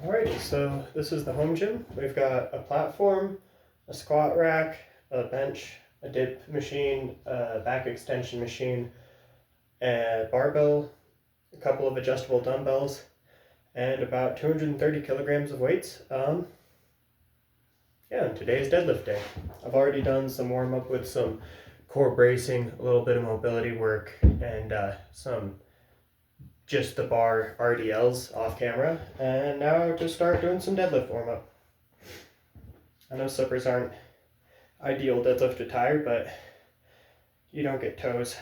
Alrighty, so this is the home gym. We've got a platform, a squat rack, a bench, a dip machine, a back extension machine, a barbell, a couple of adjustable dumbbells, and about 230 kilograms of weights. And today's deadlift day. I've already done some warm up with some core bracing, a little bit of mobility work, and some just the bar RDLs off camera, and now just start doing some deadlift warm up. I know slippers aren't ideal deadlift attire, but you don't get toes.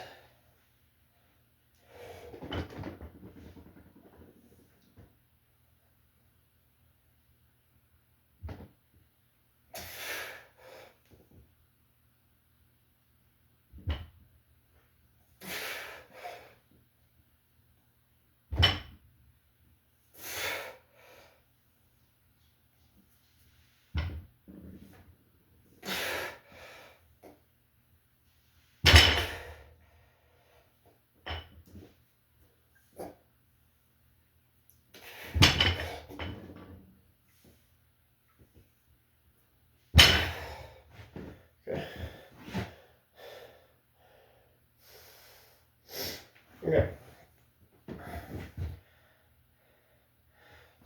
Okay.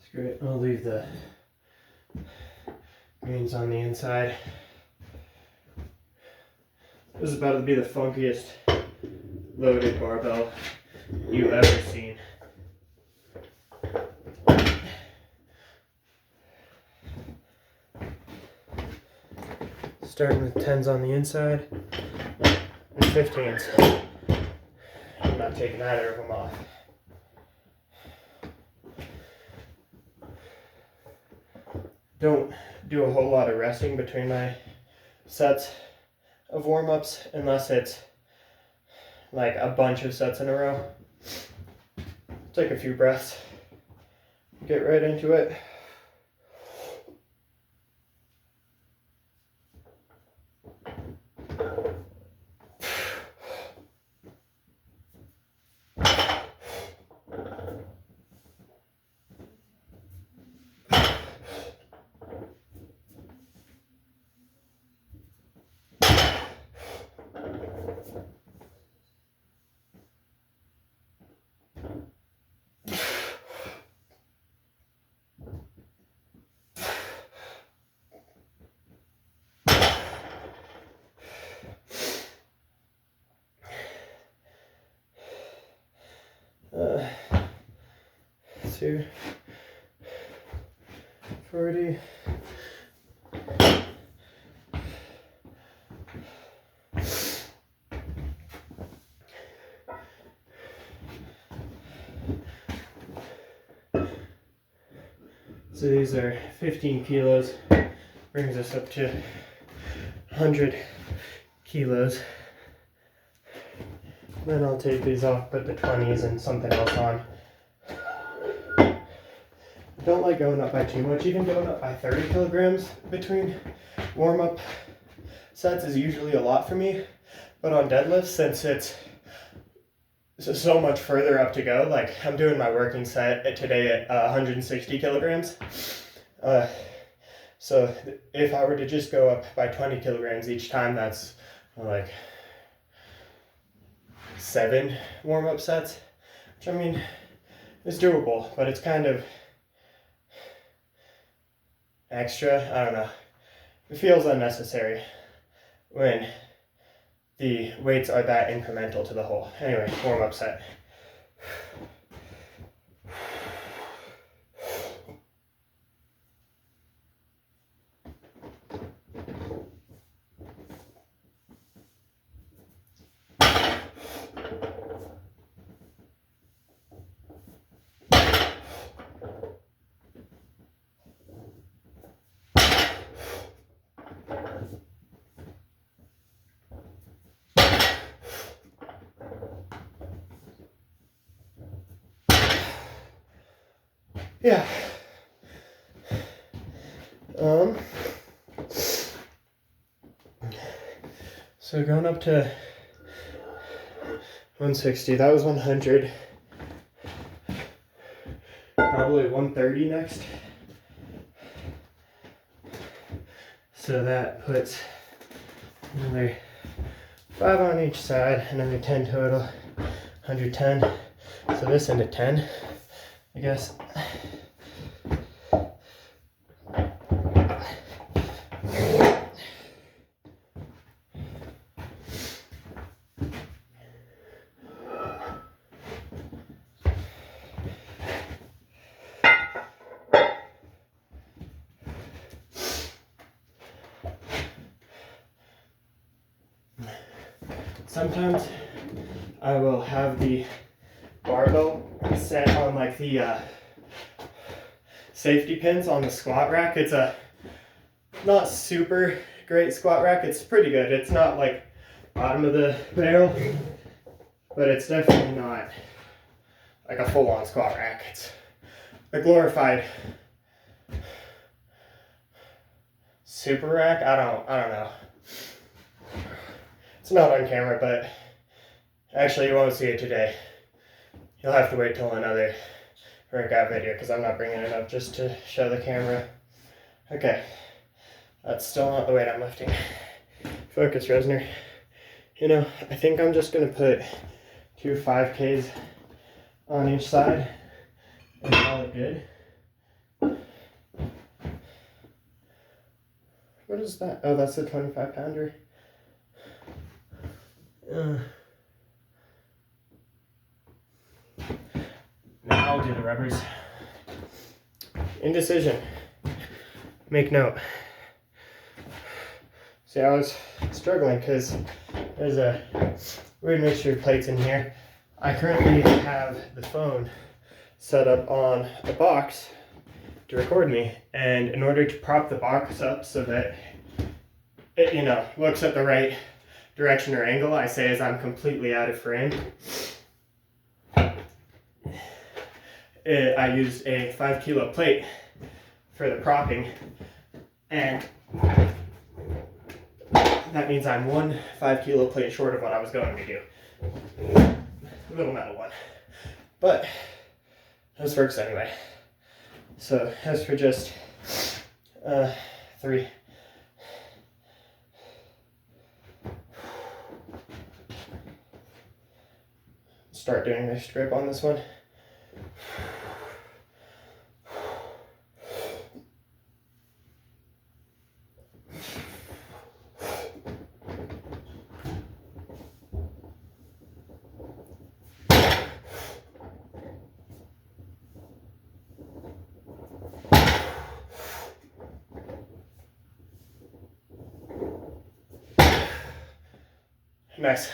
Screw it. I'll leave the greens on the inside. This is about to be the funkiest loaded barbell you've ever seen. Starting with 10s on the inside and 15s. I'm not taking either of them off. Don't do a whole lot of resting between my sets of warm-ups unless it's like a bunch of sets in a row. Take a few breaths, get right into it. Uh, 240. So these are 15 kilos, brings us up to 100 kilos. Then I'll take these off, put the 20s and something else on. Don't like going up by too much. Even going up by 30 kilograms between warm-up sets is usually a lot for me. But on deadlifts, since it's so much further up to go, like I'm doing my working set today at 160 kilograms. So if I were to just go up by 20 kilograms each time, that's like 7 warm-up sets, which I mean is doable, but it's kind of extra. I don't know. It feels unnecessary when the weights are that incremental to the whole. Anyway, warm-up set. Yeah. So going up to 160, that was 100. Probably 130 next. So that puts another 5 on each side, another 10 total, 110. So this into 10, I guess. Sometimes I will have the barbell set on like the safety pins on the squat rack. It's a not super great squat rack. It's pretty good. It's not like bottom of the barrel, but it's definitely not like a full-on squat rack. It's a glorified super rack. I don't know. It's not on camera, but actually you won't see it today. You'll have to wait till another workout video because I'm not bringing it up just to show the camera. Okay, that's still not the weight I'm lifting. Focus, Resner. You know, I think I'm just gonna put 2 5Ks on each side and call it good. What is that? Oh, that's the 25 pounder. Now I'll do the rubbers. Indecision. Make note. See, I was struggling because there's a weird mixture of plates in here. I currently have the phone set up on a box to record me, and in order to prop the box up so that it, you know, looks at the right direction or angle, I say as I'm completely out of frame, I used a 5 kilo plate for the propping, and that means I'm 1 5 kilo plate short of what I was going to do. A little metal one. But this works anyway. So as for just 3. Start doing this grip on this one. Nice.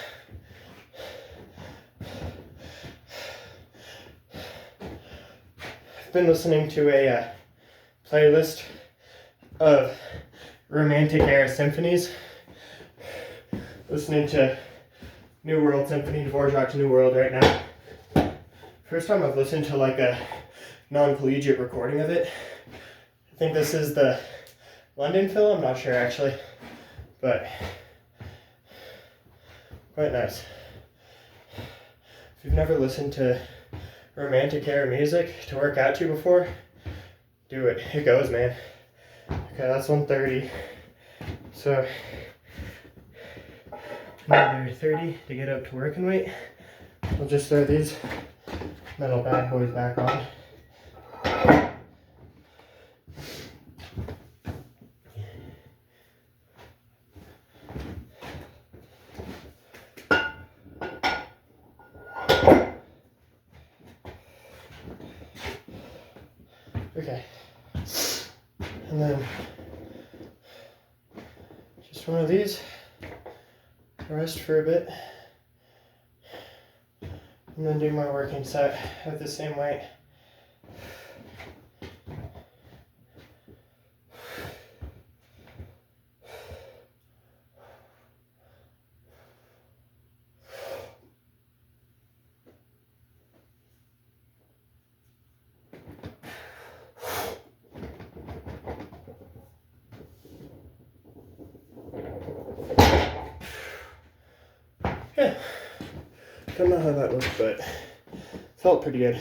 I've been listening to a playlist of Romantic Era symphonies. Listening to New World Symphony, Dvorak's New World right now. First time I've listened to like a non-collegiate recording of it. I think this is the London Phil, I'm not sure actually, but quite nice. If you've never listened to Romantic Era music to work out to before, do it. It goes, man. Okay, that's 130. So another 30 to get up to working weight. We'll just throw these metal bad boys back on. Okay, and then just one of these, rest for a bit, and then do my working set at the same weight. Yeah, don't know how that looked, but felt pretty good.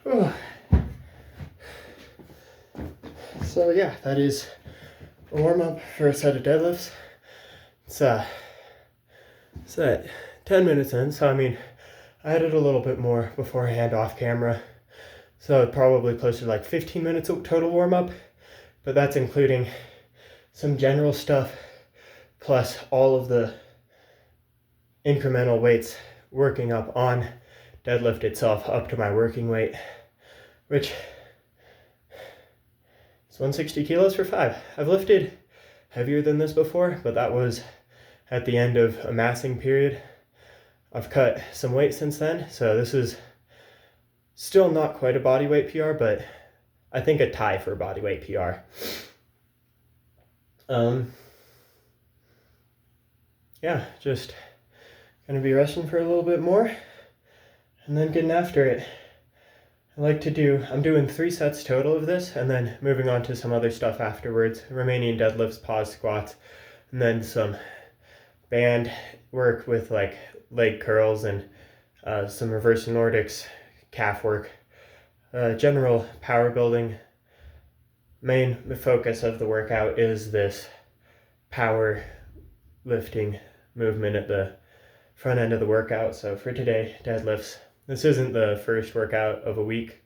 Whew. But yeah, that is a warm-up for a set of deadlifts. It's at 10 minutes in, so I mean, I added a little bit more beforehand off camera. So probably closer to like 15 minutes of total warm-up, but that's including some general stuff, plus all of the incremental weights working up on deadlift itself up to my working weight, which is 160 kilos for 5. I've lifted heavier than this before, but that was at the end of a massing period. I've cut some weight since then, so this is still not quite a bodyweight PR, but I think a tie for bodyweight PR. Yeah, just gonna be resting for a little bit more and then getting after it. I'm doing 3 sets total of this and then moving on to some other stuff afterwards, Romanian deadlifts, pause squats, and then some band work with like leg curls and some reverse Nordics, calf work, general power building. Main focus of the workout is this power lifting movement at the front end of the workout. So for today, deadlifts. This isn't the first workout of a week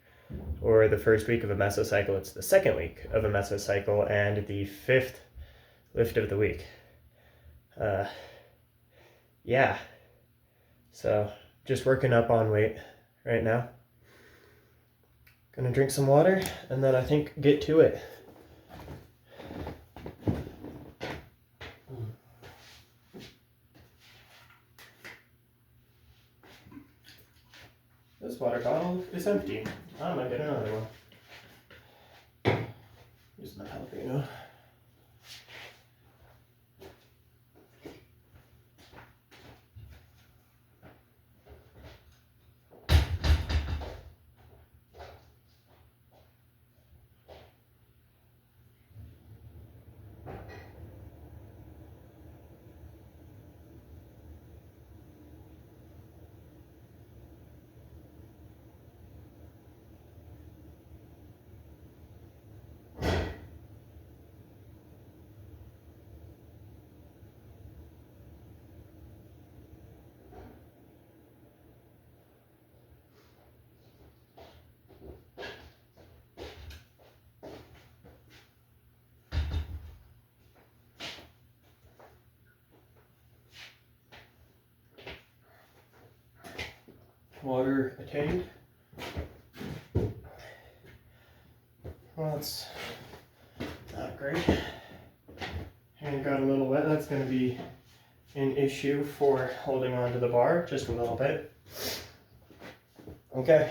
or the first week of a mesocycle. It's the second week of a mesocycle and the 5th lift of the week. Yeah. So just working up on weight right now. Gonna drink some water and then I think get to it. This water bottle is empty. I might get another one. Using the jalapeno. Water attained. Well, it's not great. Hand got a little wet. That's going to be an issue for holding onto the bar just a little bit. Okay.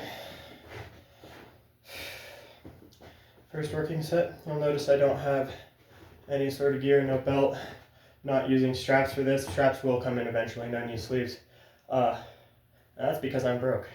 First working set. You'll notice I don't have any sort of gear, no belt. Not using straps for this. Straps will come in eventually, no knee sleeves. That's because I'm broke.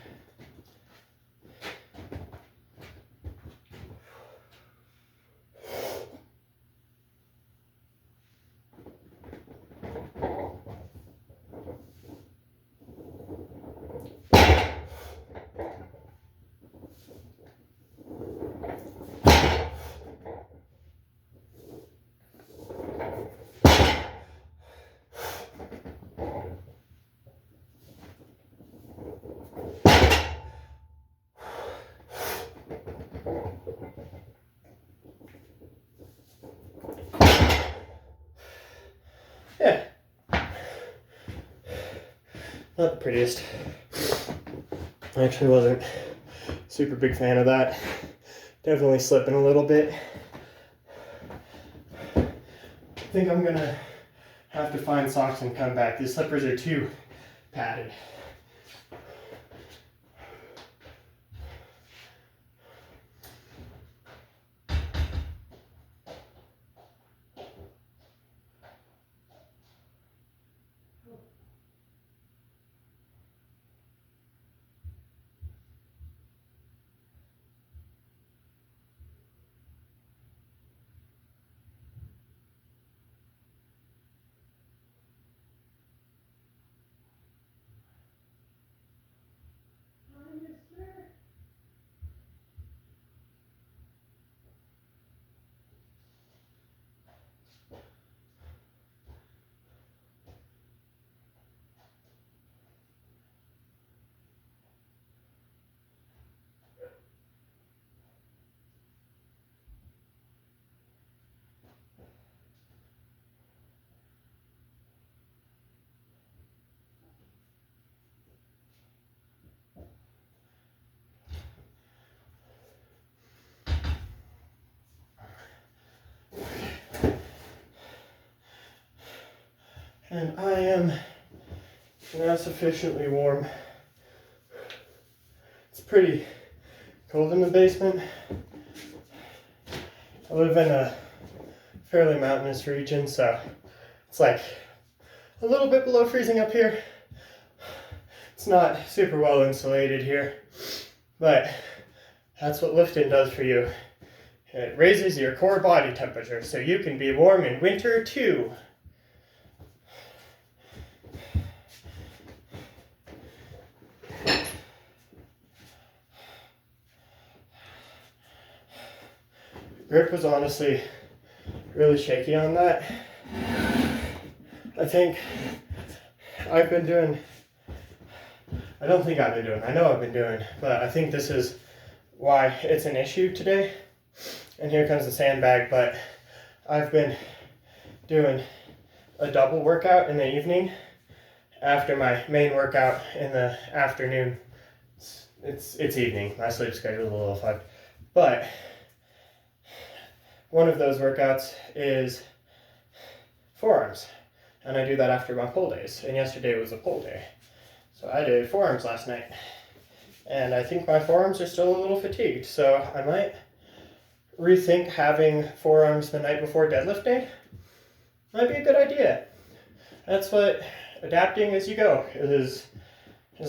Yeah. Not the prettiest. I actually wasn't super big fan of that. Definitely slipping a little bit. I think I'm gonna have to find socks and come back. These slippers are too padded. And I am now sufficiently warm. It's pretty cold in the basement. I live in a fairly mountainous region, so it's like a little bit below freezing up here. It's not super well insulated here, but that's what lifting does for you. It raises your core body temperature so you can be warm in winter too. Grip was honestly really shaky on that. I think I've been doing, I don't think I've been doing, I know I've been doing, but I think this is why it's an issue today. And here comes the sandbag, but I've been doing a double workout in the evening after my main workout in the afternoon. It's evening, my sleep schedule is a little fucked, but one of those workouts is forearms, and I do that after my pull days, and yesterday was a pull day. So I did forearms last night, and I think my forearms are still a little fatigued, so I might rethink having forearms the night before deadlift day. Might be a good idea. That's what adapting as you go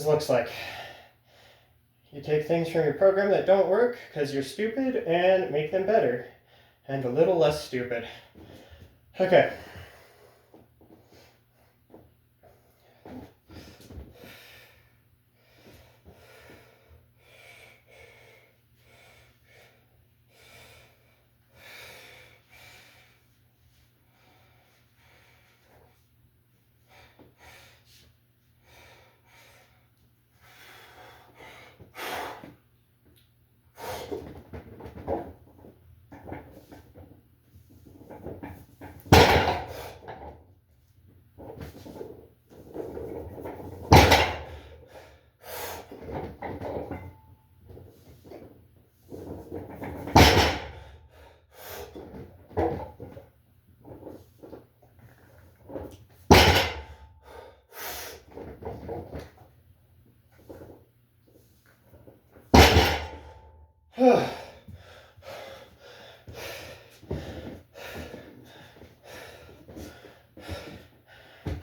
looks like. You take things from your program that don't work because you're stupid and make them better. And a little less stupid. Okay.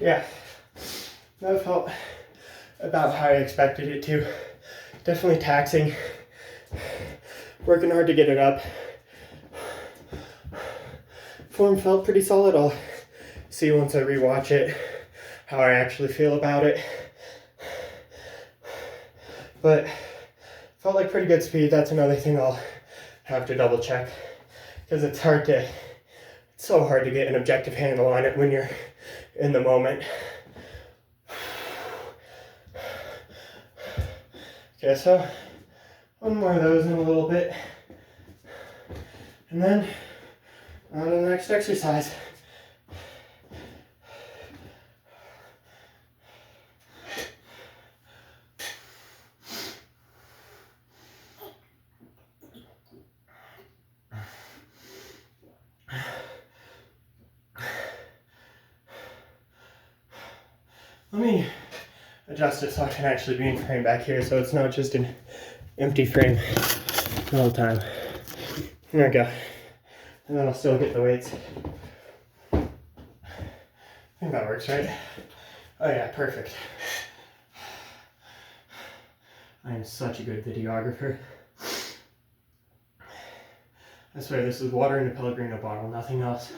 Yeah, that felt about how I expected it to. Definitely taxing. Working hard to get it up. Form felt pretty solid. I'll see once I rewatch it how I actually feel about it. But felt like pretty good speed. That's another thing I'll have to double check, because it's so hard to get an objective handle on it when you're in the moment. Okay, so one more of those in a little bit, and then on to the next exercise. Let me adjust it so I can actually be in frame back here, so it's not just an empty frame the whole time. There we go. And then I'll still get the weights. I think that works, right? Oh yeah, perfect. I am such a good videographer. I swear this is water in a Pellegrino bottle, nothing else.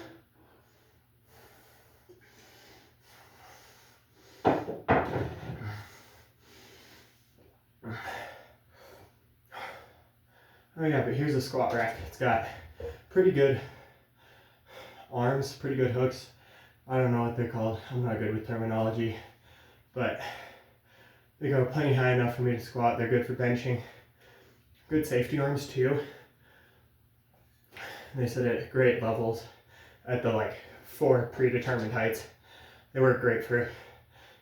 Oh yeah, but here's a squat rack. It's got pretty good arms, pretty good hooks. I don't know what they're called. I'm not good with terminology, but they go plenty high enough for me to squat. They're good for benching. Good safety arms too. They sit at great levels at the 4 predetermined heights. They work great for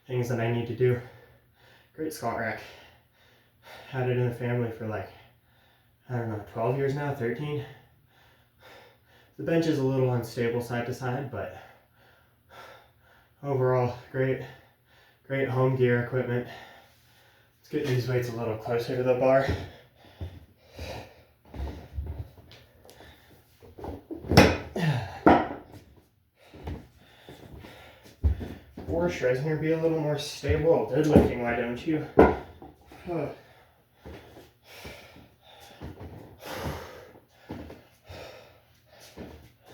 things that I need to do. Great squat rack. Had it in the family for I don't know, 12 years now, 13. The bench is a little unstable side to side, but overall, great home gear equipment. Let's get these weights a little closer to the bar. Or Schresner be a little more stable deadlifting, why don't you?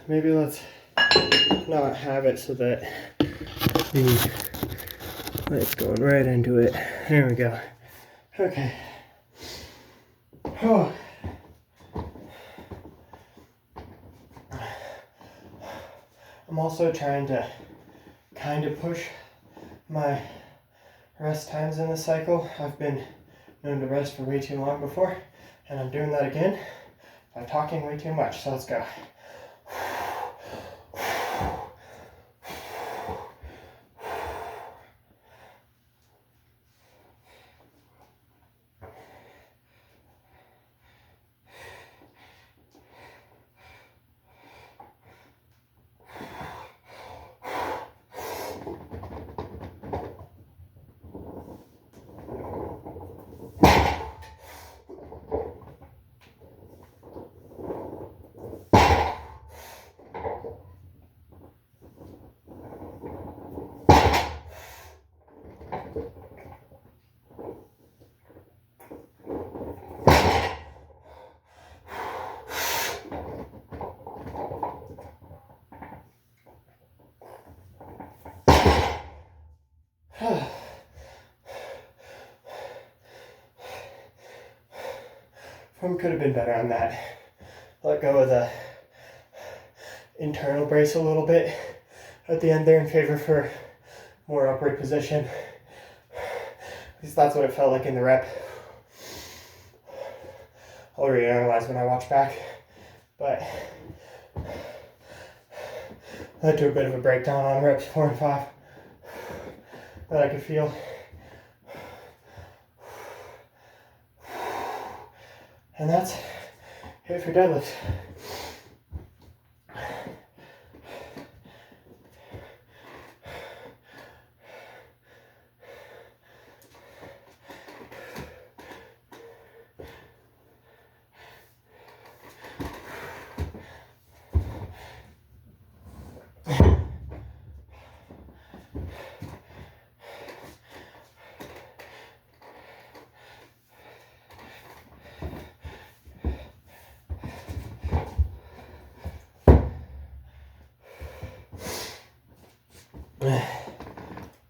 Maybe let's not have it so that the light's going right into it. There we go. Okay. Oh. I'm also trying to kind of push my rest times in the cycle. I've been known to rest for way too long before, and I'm doing that again by talking way too much. So let's go. Could have been better on that. Let go of the internal brace a little bit at the end there in favor for more upward position. At least that's what it felt like in the rep. I'll reanalyze when I watch back, but led to a bit of a breakdown on reps 4 and 5 that I could feel. And that's it for deadlifts.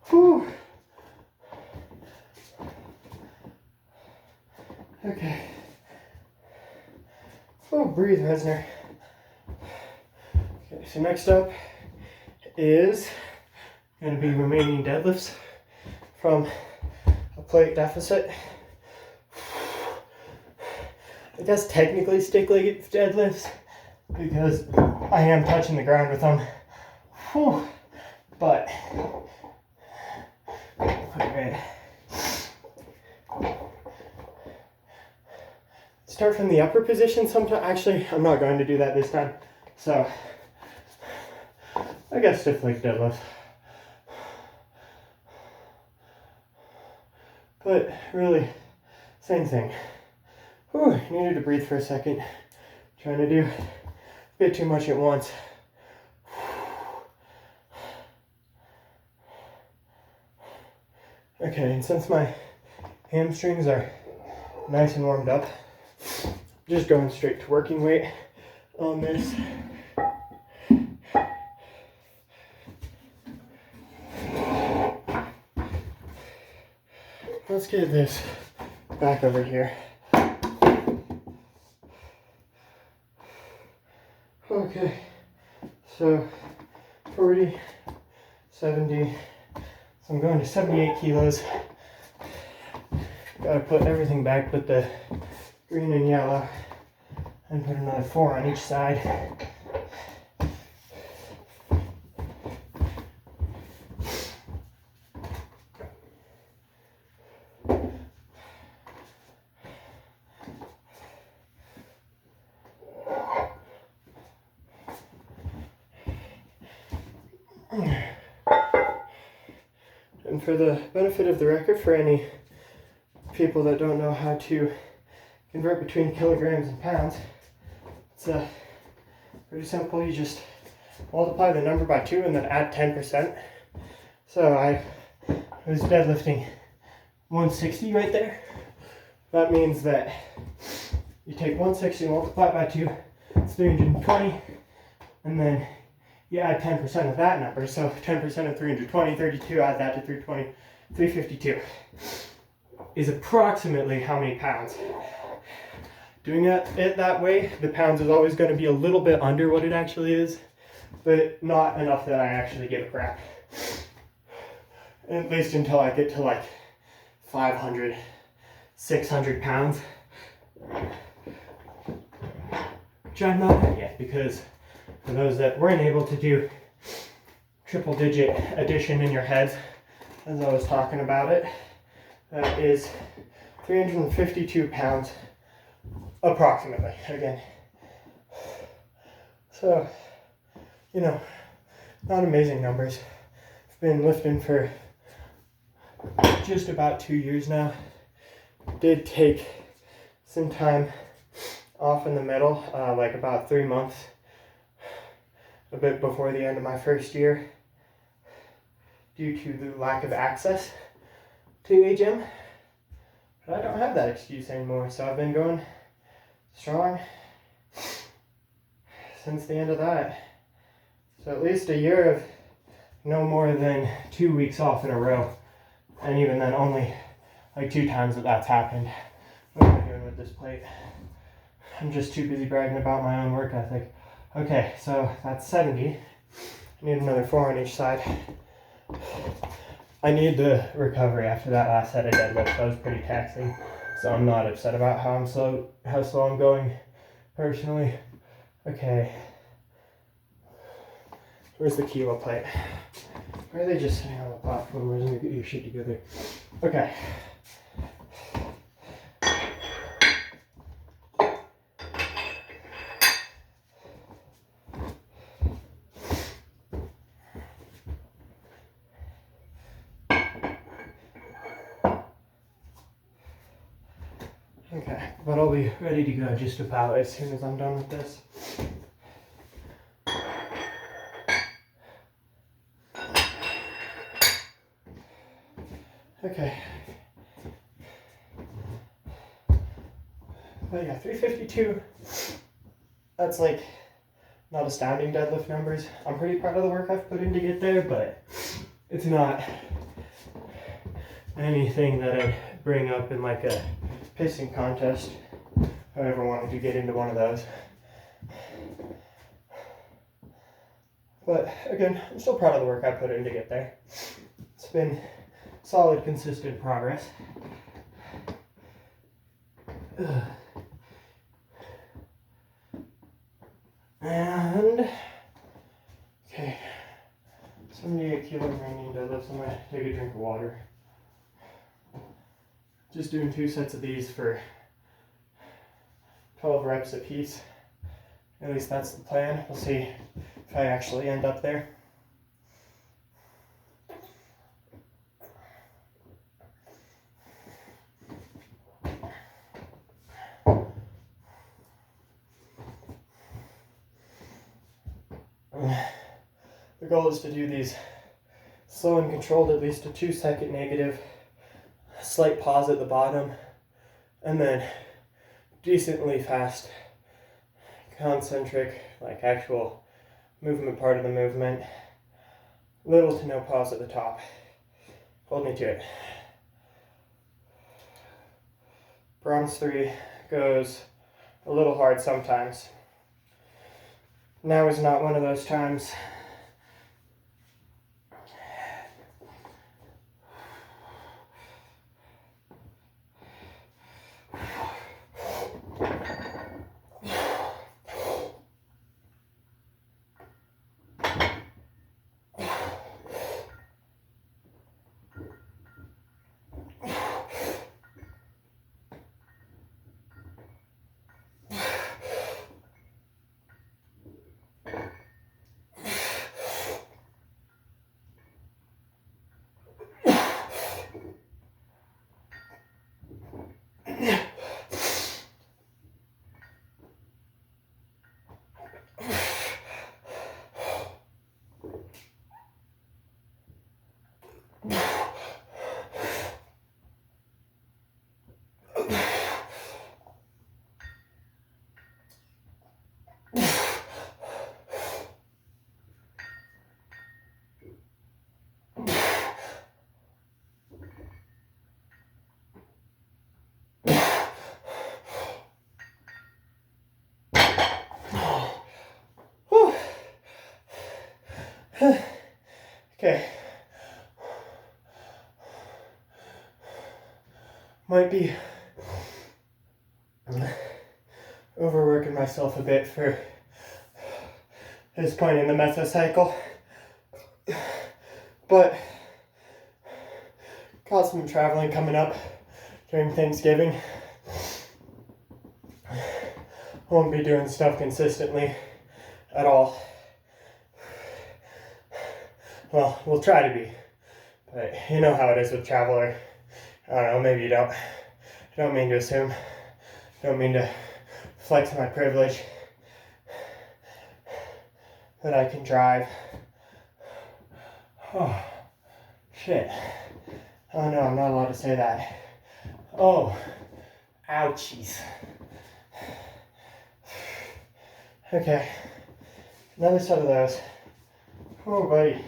Whew. Okay. Oh, breathe, Resner. Okay, so next up is going to be remaining deadlifts from a plate deficit. I guess technically stick leg deadlifts because I am touching the ground with them. Whew. But okay. Start from the upper position sometimes. Actually, I'm not going to do that this time. So I guess stiff leg deadlift. But really, same thing. Whew, needed to breathe for a second. Trying to do a bit too much at once. Okay, and since my hamstrings are nice and warmed up, just going straight to working weight on this. Let's get this back over here. Okay, so 40, 70, so I'm going to 78 kilos. Gotta put everything back, put the green and yellow, and put another 4 on each side. And for the benefit of the record, for any people that don't know how to convert between kilograms and pounds, it's pretty simple. You just multiply the number by 2 and then add 10%. So I was deadlifting 160 right there. That means that you take 160 multiply it by 2, it's 320, and then you add 10% of that number. So 10% of 320, 32, add that to 320, 352 is approximately how many pounds. Doing it that way, the pounds is always going to be a little bit under what it actually is, but not enough that I actually give a crap. At least until I get to like 500, 600 pounds. Which I'm not at yet, because for those that weren't able to do triple digit addition in your heads, as I was talking about it, that is 352 pounds approximately, again. So, you know, not amazing numbers. I've been lifting for just about 2 years now. Did take some time off in the middle, like about 3 months, a bit before the end of my first year, due to the lack of access to a gym. But I don't have that excuse anymore, so I've been going strong since the end of that. So at least a year of no more than 2 weeks off in a row. And even then only like 2 times that's happened. What am I doing with this plate? I'm just too busy bragging about my own work ethic. Okay, so that's 70. I need another 4 on each side. I need the recovery after that last set of deadlifts. That was pretty taxing. So I'm not upset about how slow I'm going personally. Okay. Where's the kilo plate? Why are they just sitting on the platform? Where's gonna get your shit together? Okay. Okay, but I'll be ready to go just about as soon as I'm done with this. Okay. But yeah, 352. That's like not astounding deadlift numbers. I'm pretty proud of the work I've put in to get there, but it's not anything that I'd bring up in like a pissing contest if I ever wanted to get into one of those. But again, I'm still proud of the work I put in to get there. It's been solid, consistent progress. And okay, 78 kilo remaining deadlifts. I'm gonna take a drink of water. Just doing 2 sets of these for 12 reps a piece. At least that's the plan. We'll see if I actually end up there. The goal is to do these slow and controlled, at least a 2-second negative, slight pause at the bottom, and then decently fast, concentric, like actual movement part of the movement. Little to no pause at the top. Hold me to it. Bronze 3 goes a little hard sometimes. Now is not one of those times. Okay. Might be overworking myself a bit for this point in the mesocycle, but got some traveling coming up during Thanksgiving. Won't be doing stuff consistently at all. Well, we'll try to be, but you know how it is with traveler. I don't know, maybe you don't. I don't mean to assume. I don't mean to flex my privilege that I can drive. Oh, shit. Oh no, I'm not allowed to say that. Oh, ouchies. Okay, another set of those. Oh, buddy.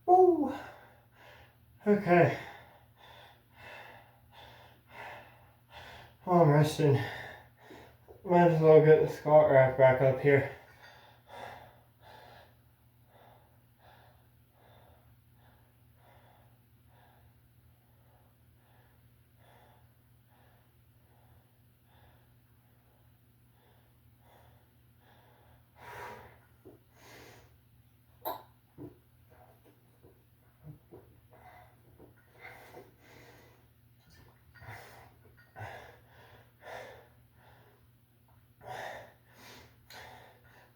Ooh. Okay. While I'm resting, might as well get the squat rack back up here.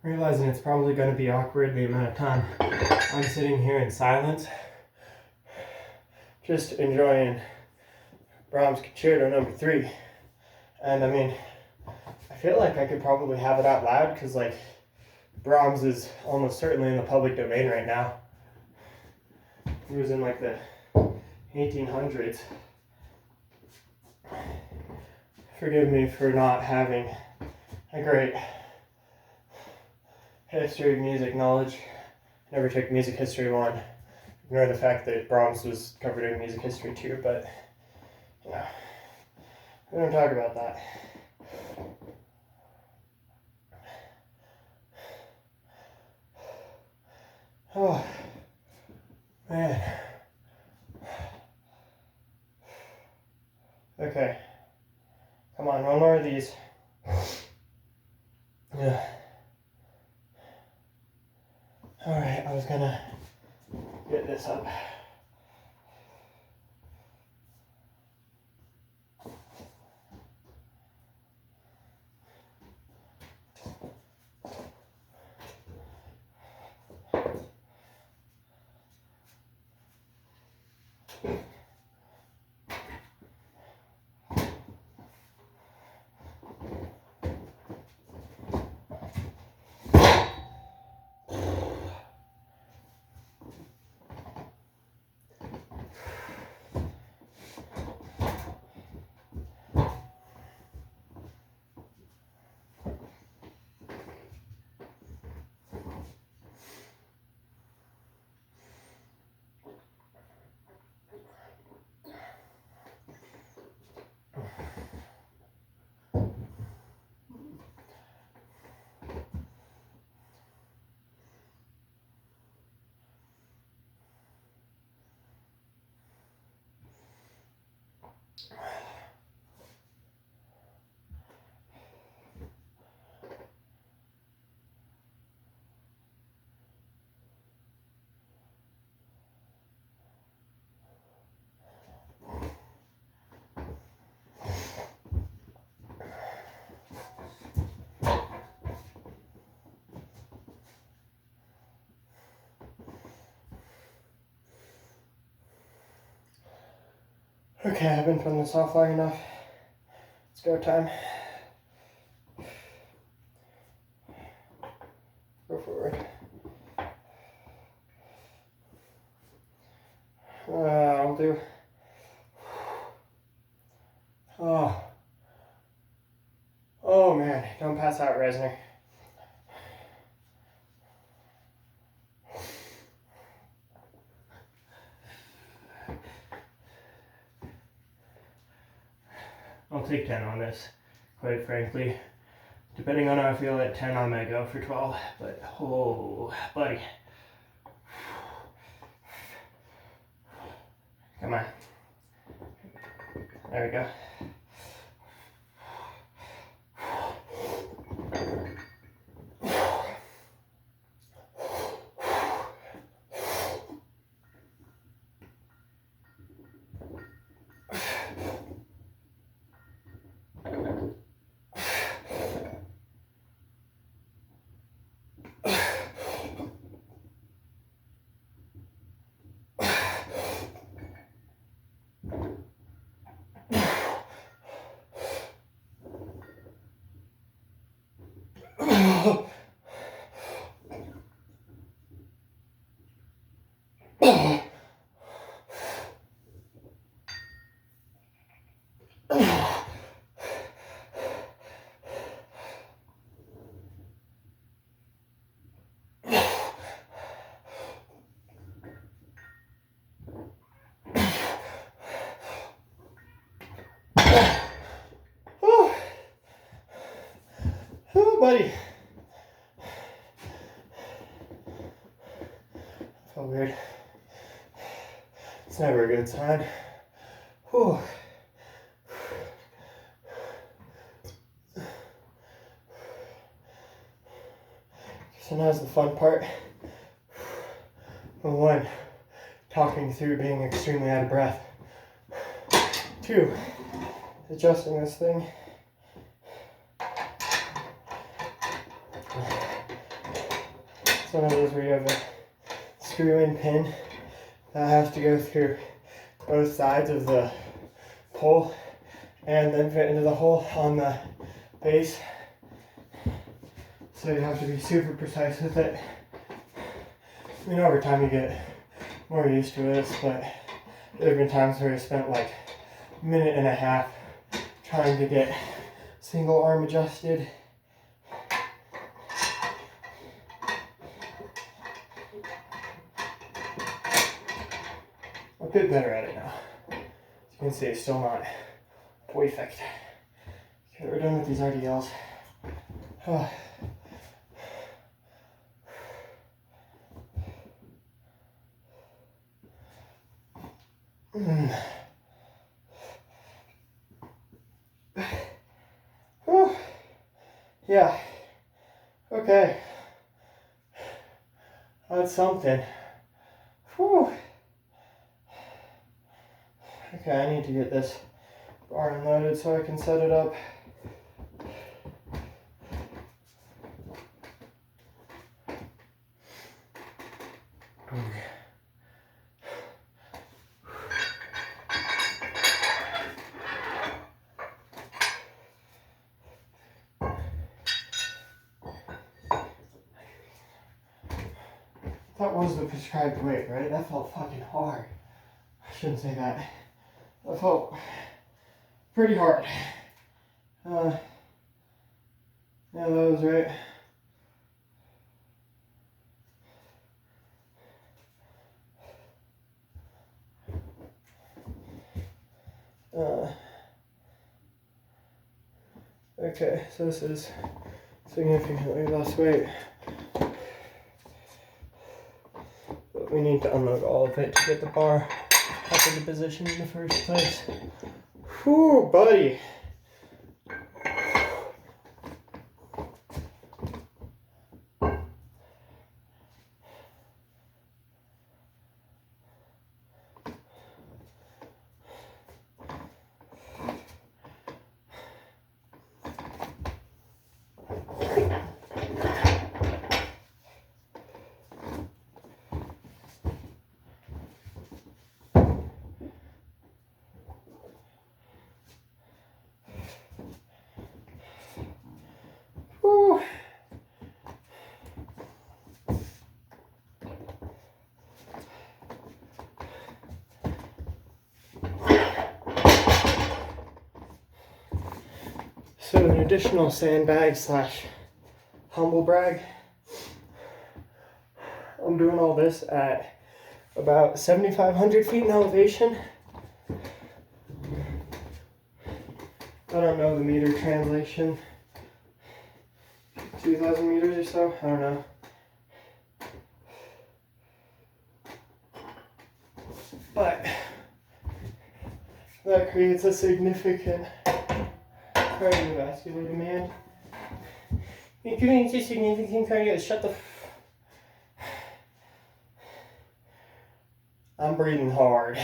Realizing it's probably going to be awkward the amount of time I'm sitting here in silence, just enjoying Brahms Concerto No. 3. And I mean, I feel like I could probably have it out loud because, like, Brahms is almost certainly in the public domain right now. He was in like the 1800s. Forgive me for not having a great history of music knowledge. Never took music history 1. Ignore the fact that Brahms was covered in music history 2, but you know, we don't talk about that. Oh, man. Okay. Come on, one more of these. Yeah. Alright, I was gonna get this up. Okay, I've been putting this off long enough. It's go time. Go forward. I'll do. Oh. Oh man, don't pass out, Resner. I'll take 10 on this, quite frankly. Depending on how I feel at 10, I might go for 12. But, oh, buddy. Come on. There we go. Oh, buddy. Felt weird. It's never a good sign. Whew. So now's the fun part. Well, 1, talking through being extremely out of breath. 2, adjusting this thing. It's one of those where you have a screw-in pin that has to go through both sides of the pole and then fit into the hole on the base. So you have to be super precise with it. I mean, over time you get more used to it, but there have been times where I spent like a minute and a half trying to get single arm adjusted. I'm a bit better at it now. As you can see, it's still not perfect. Okay, we're done with these RDLs. Yeah. Okay. That's something. Whew. Okay, I need to get this bar unloaded so I can set it up. That was the prescribed weight, right? That felt fucking hard. I shouldn't say that. That felt pretty hard. Yeah, that was right. Okay, so this is significantly less weight. But we need to unload all of it to get the bar up into position in the first place. Whew, buddy. So an additional sandbag slash humble brag. I'm doing all this at about 7,500 feet in elevation. I don't know the meter translation. 2,000 meters or so? I don't know. But that creates a significant cardiovascular demand. It creates a significant shut the I'm breathing hard.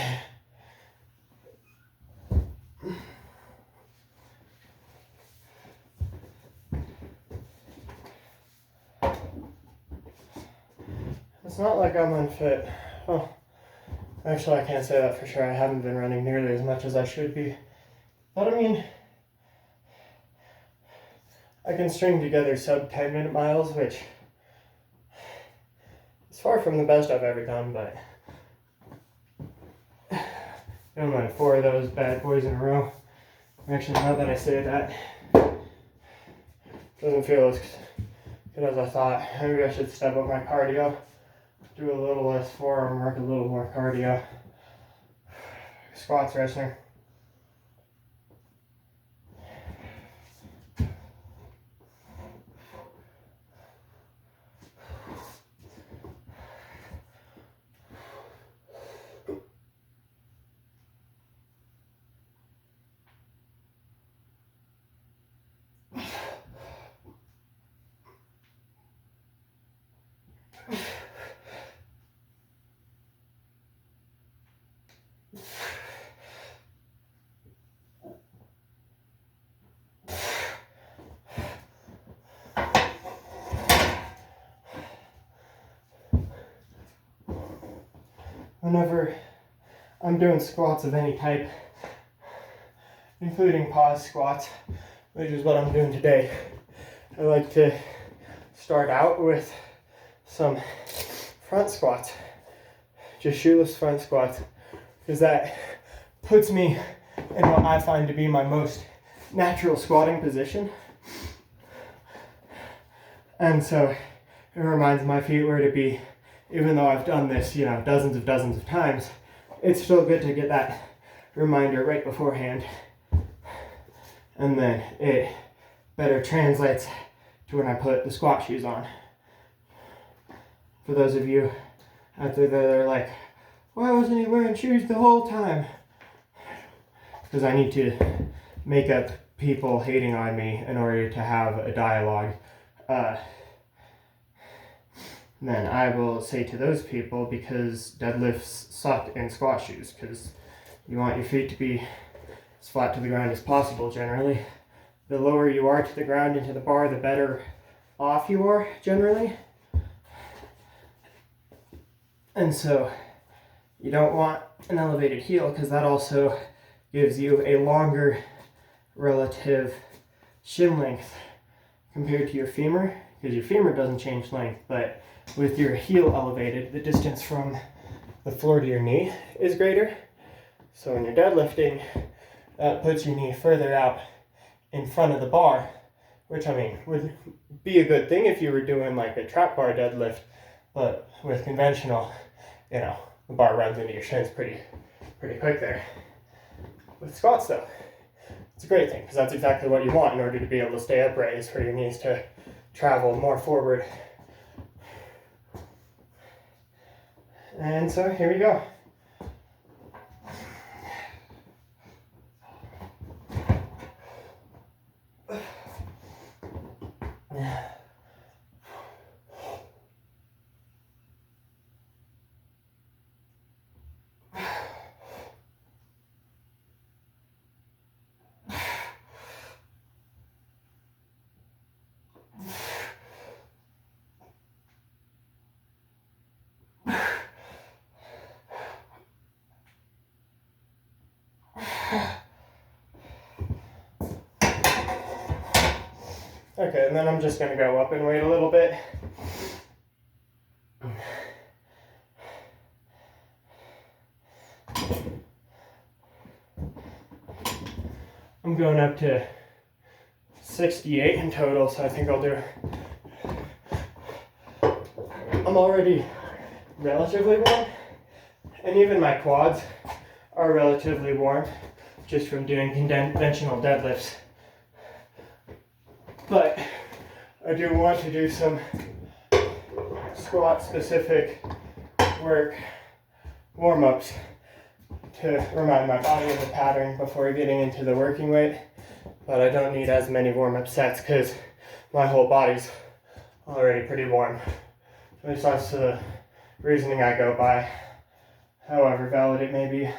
It's not like I'm unfit. Oh, actually, I can't say that for sure. I haven't been running nearly as much as I should be. But I mean, I can string together sub 10-minute miles, which is far from the best I've ever done, but don't mind 4 of those bad boys in a row. Actually, now that I say that, doesn't feel as good as I thought. Maybe I should step up my cardio. Do a little less forearm work, a little more cardio. Squats, wrestling. Whenever I'm doing squats of any type, including pause squats, which is what I'm doing today, I like to start out with some front squats, just shoeless front squats, because that puts me in what I find to be my most natural squatting position. And so it reminds my feet where to be. Even though I've done this, dozens of times, it's still good to get that reminder right beforehand. And then it better translates to when I put the squat shoes on. For those of you out there that are like, why wasn't he wearing shoes the whole time? Because I need to make up people hating on me in order to have a dialogue. Then I will say to those people, because deadlifts suck in squat shoes, because you want your feet to be as flat to the ground as possible generally. The lower you are to the ground into the bar, the better off you are generally. And so you don't want an elevated heel, because that also gives you a longer relative shin length compared to your femur, because your femur doesn't change length, but with your heel elevated, the distance from the floor to your knee is greater. So when you're deadlifting, that puts your knee further out in front of the bar, which would be a good thing if you were doing like a trap bar deadlift, but with conventional, the bar runs into your shins pretty quick there. With squats though, it's a great thing, because that's exactly what you want in order to be able to stay upright, is for your knees to travel more forward. And so here we go. Okay, and then I'm just going to go up and wait a little bit. I'm going up to 68 in total, so I think I'll do. I'm already relatively warm, and even my quads are relatively warm just from doing conventional deadlifts. But I do want to do some squat specific work warm-ups to remind my body of the pattern before getting into the working weight. But I don't need as many warm-up sets because my whole body's already pretty warm. At least that's the reasoning I go by, however valid it may be.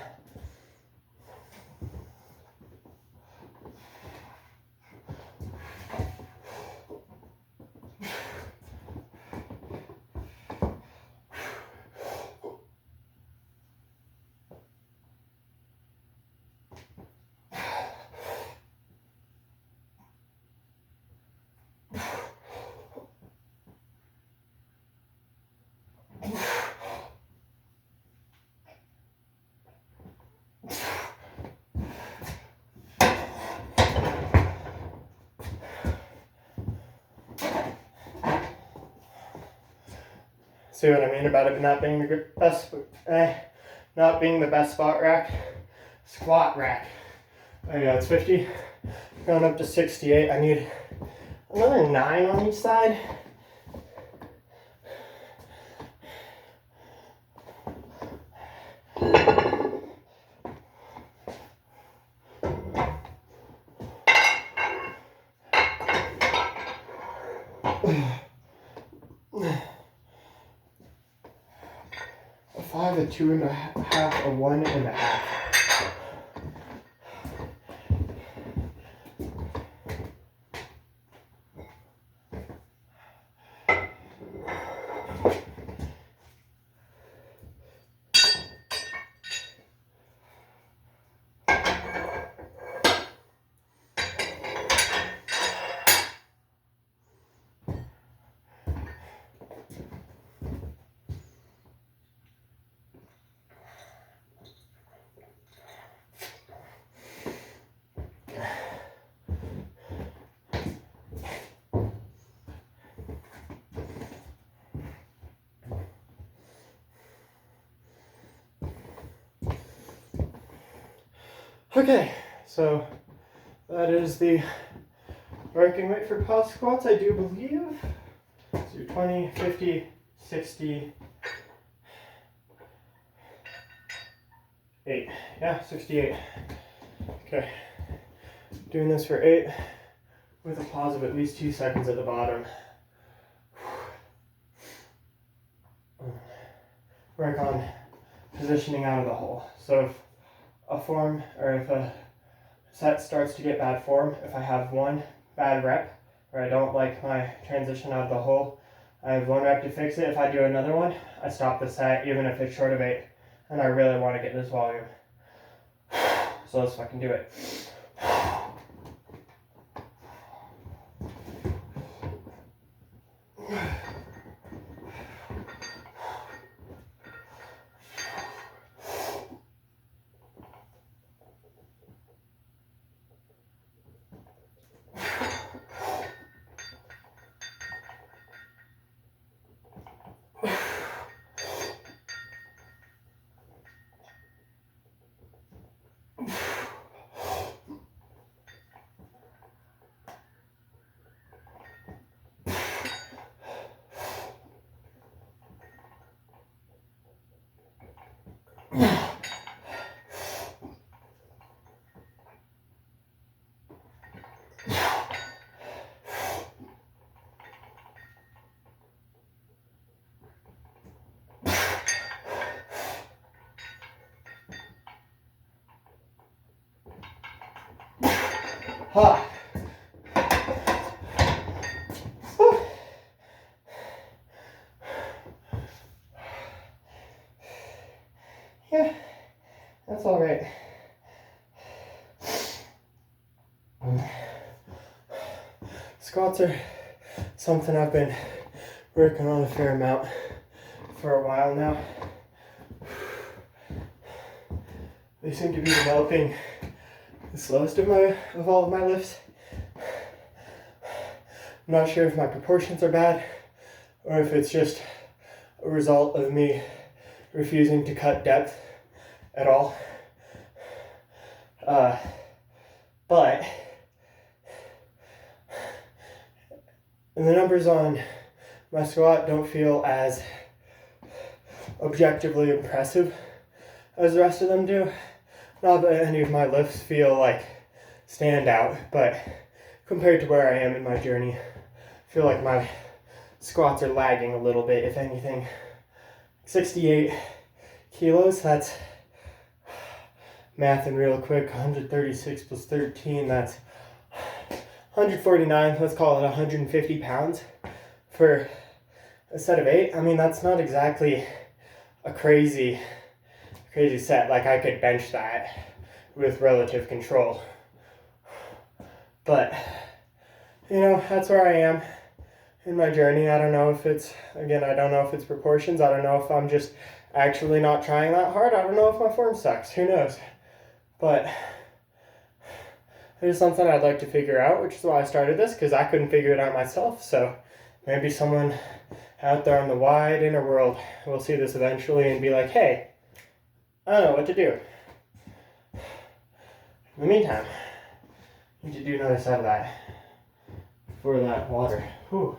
See what I mean about it not being the best, not being the best squat rack? Oh yeah, it's 50, going up to 68. I need another 9 on each side. A 5, a 2.5, a 1.5. Okay, so that is the working weight for pause squats, I do believe. So 20, 50, 60, 8. Yeah, 68. Okay, doing this for 8 with a pause of at least 2 seconds at the bottom. Work on positioning out of the hole. So if a form, or if a set starts to get bad form, if I have one bad rep, or I don't like my transition out of the hole, I have 1 rep to fix it. If I do another one, I stop the set, even if it's short of 8, and I really want to get this volume. So let's fucking do it. Ha! Yeah, that's all right. Squats are something I've been working on a fair amount for a while now. They seem to be developing the slowest of all of my lifts. I'm not sure if my proportions are bad or if it's just a result of me refusing to cut depth at all. But the numbers on my squat don't feel as objectively impressive as the rest of them do. Not that any of my lifts feel like stand out, but compared to where I am in my journey, I feel like my squats are lagging a little bit, if anything. 68 kilos, that's mathing real quick, 136 plus 13, that's 149, let's call it 150 pounds for a set of 8. I mean, that's not exactly a crazy set. Like, I could bench that with relative control. But, you know, that's where I am in my journey. I don't know if it's, again, I don't know if it's proportions. I don't know if I'm just actually not trying that hard. I don't know if my form sucks. Who knows? But there's something I'd like to figure out, which is why I started this, because I couldn't figure it out myself. So maybe someone out there in the wide inner world will see this eventually and be like, hey, I don't know what to do. In the meantime, I need to do another side of that for that water. Whew.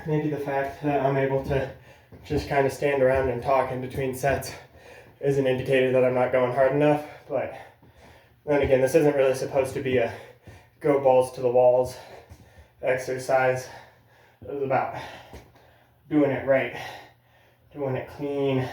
Maybe the fact that I'm able to just kind of stand around and talk in between sets is an indicator that I'm not going hard enough. But then again, this isn't really supposed to be a go balls to the walls exercise. It was about doing it right, doing it clean.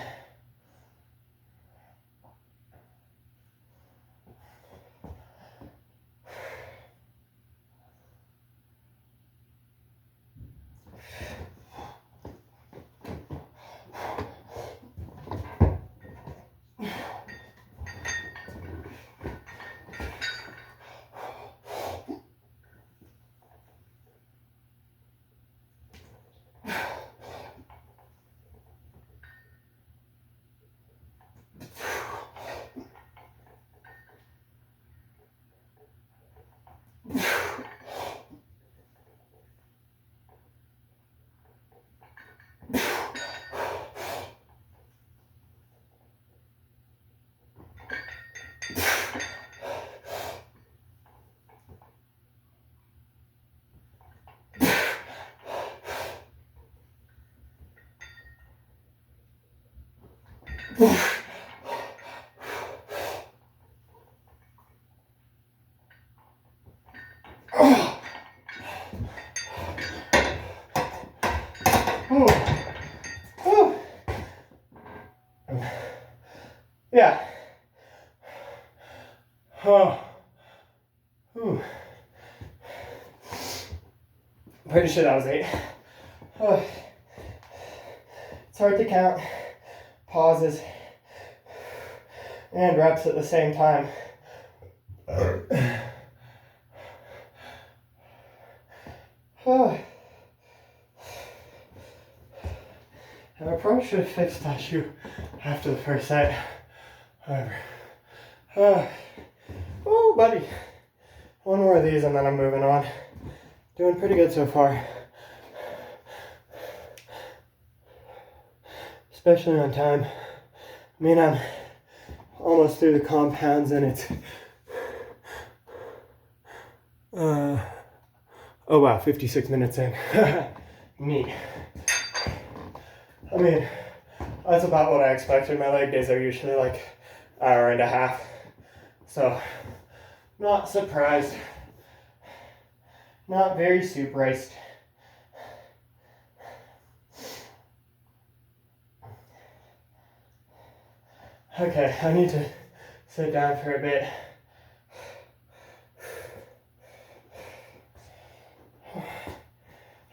Yeah. Oh. Ooh. Pretty sure that was 8. Oh. It's hard to count pauses and reps at the same time. Oh. And I probably should have fixed that shoe after the first set. However. Oh, buddy. One more of these and then I'm moving on. Doing pretty good so far. Especially on time. I mean, I'm almost through the compounds and it's... oh wow, 56 minutes in. Neat. I mean, that's about what I expected. My leg days are usually like an hour and a half. So, not surprised. Not very surprised. Okay, I need to sit down for a bit.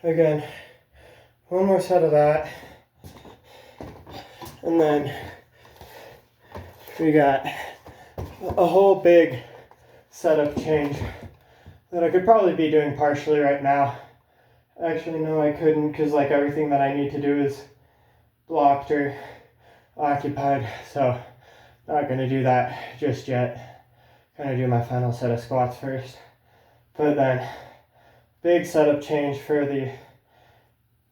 Again, one more set of that. And then we got a whole big setup change that I could probably be doing partially right now. Actually, no, I couldn't, because like everything that I need to do is blocked or occupied, so not gonna do that just yet. Gonna do my final set of squats first. But then, big setup change for the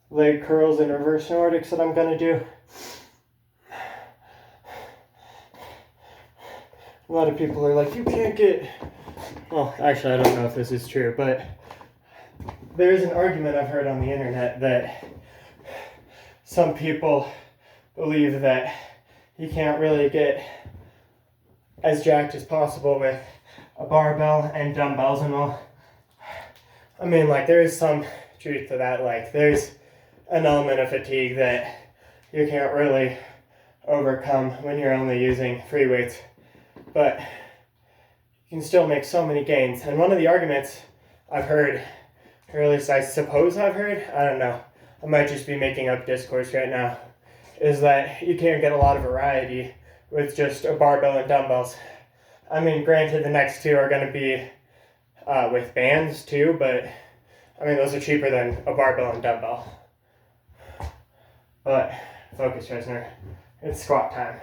leg curls and reverse Nordics that I'm gonna do. A lot of people are like, you can't get, well, actually I don't know if this is true, but there's an argument I've heard on the internet that some people believe that you can't really get as jacked as possible with a barbell and dumbbells and all. I mean, like, there is some truth to that. Like, there's an element of fatigue that you can't really overcome when you're only using free weights, but you can still make so many gains. And one of the arguments I've heard, or at least I suppose I've heard, I don't know, I might just be making up discourse right now, is that you can't get a lot of variety with just a barbell and dumbbells. I mean, granted, the next two are going to be with bands too, but I mean, those are cheaper than a barbell and dumbbell. But focus, Resner. It's squat time.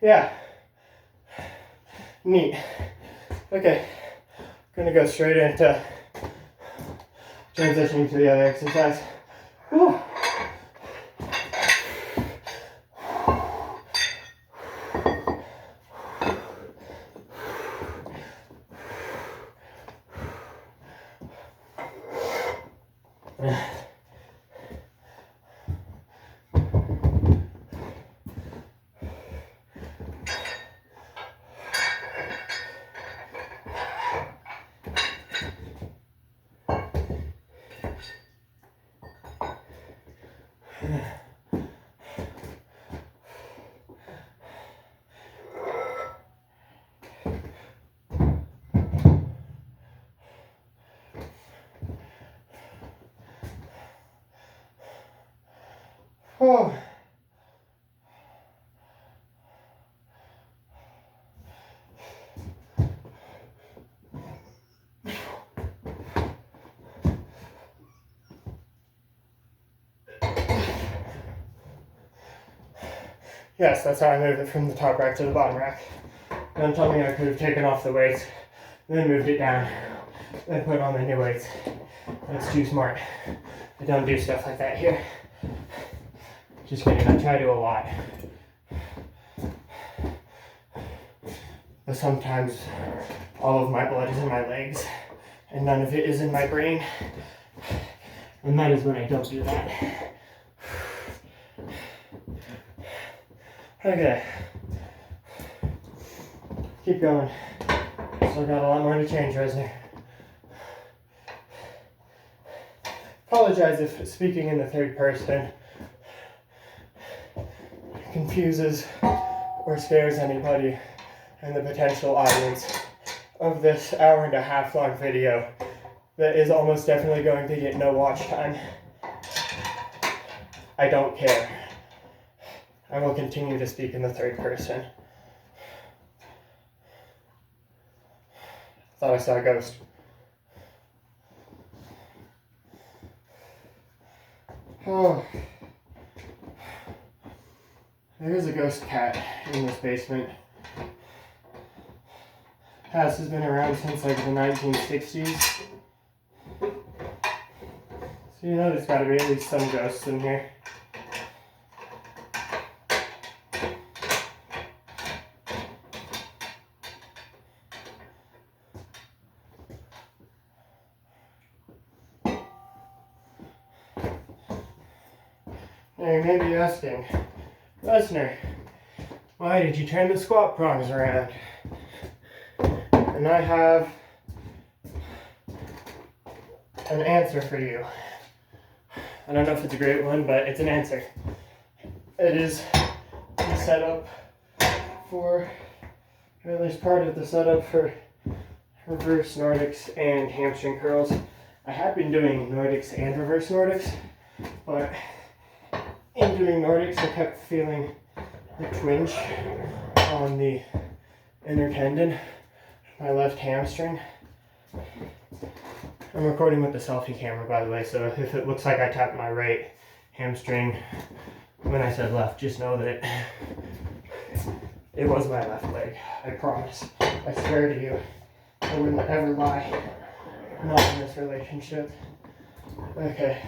Yeah. Neat. Okay. Gonna go straight into transitioning to the other exercise. Whew. Oh. Yes, that's how I moved it from the top rack to the bottom rack. Don't tell me I could have taken off the weights, then moved it down, then put on the new weights. That's too smart. I don't do stuff like that here. Just kidding, I try to a lot. But sometimes all of my blood is in my legs and none of it is in my brain. And that is when I don't do that. Okay. Keep going. Still got a lot more to change, Resner. Apologize if speaking in the third person confuses or scares anybody in the potential audience of this hour-and-a-half long video that is almost definitely going to get no watch time. I don't care. I will continue to speak in the third person. Thought I saw a ghost. Oh, there's a ghost cat in this basement. House has been around since like the 1960s. So you know there's got to be at least some ghosts in here. Now you may be asking, Lesnar, why did you turn the squat prongs around? And I have an answer for you. I don't know if it's a great one, but it's an answer. It is the setup for, or at least part of the setup for reverse Nordics and hamstring curls. I had been doing Nordics and reverse Nordics, but in doing Nordics I kept feeling the twinge on the inner tendon, my left hamstring. I'm recording with the selfie camera, by the way, so if it looks like I tapped my right hamstring when I said left, just know that it was my left leg. I promise. I swear to you, I wouldn't ever lie. Not in this relationship. Okay,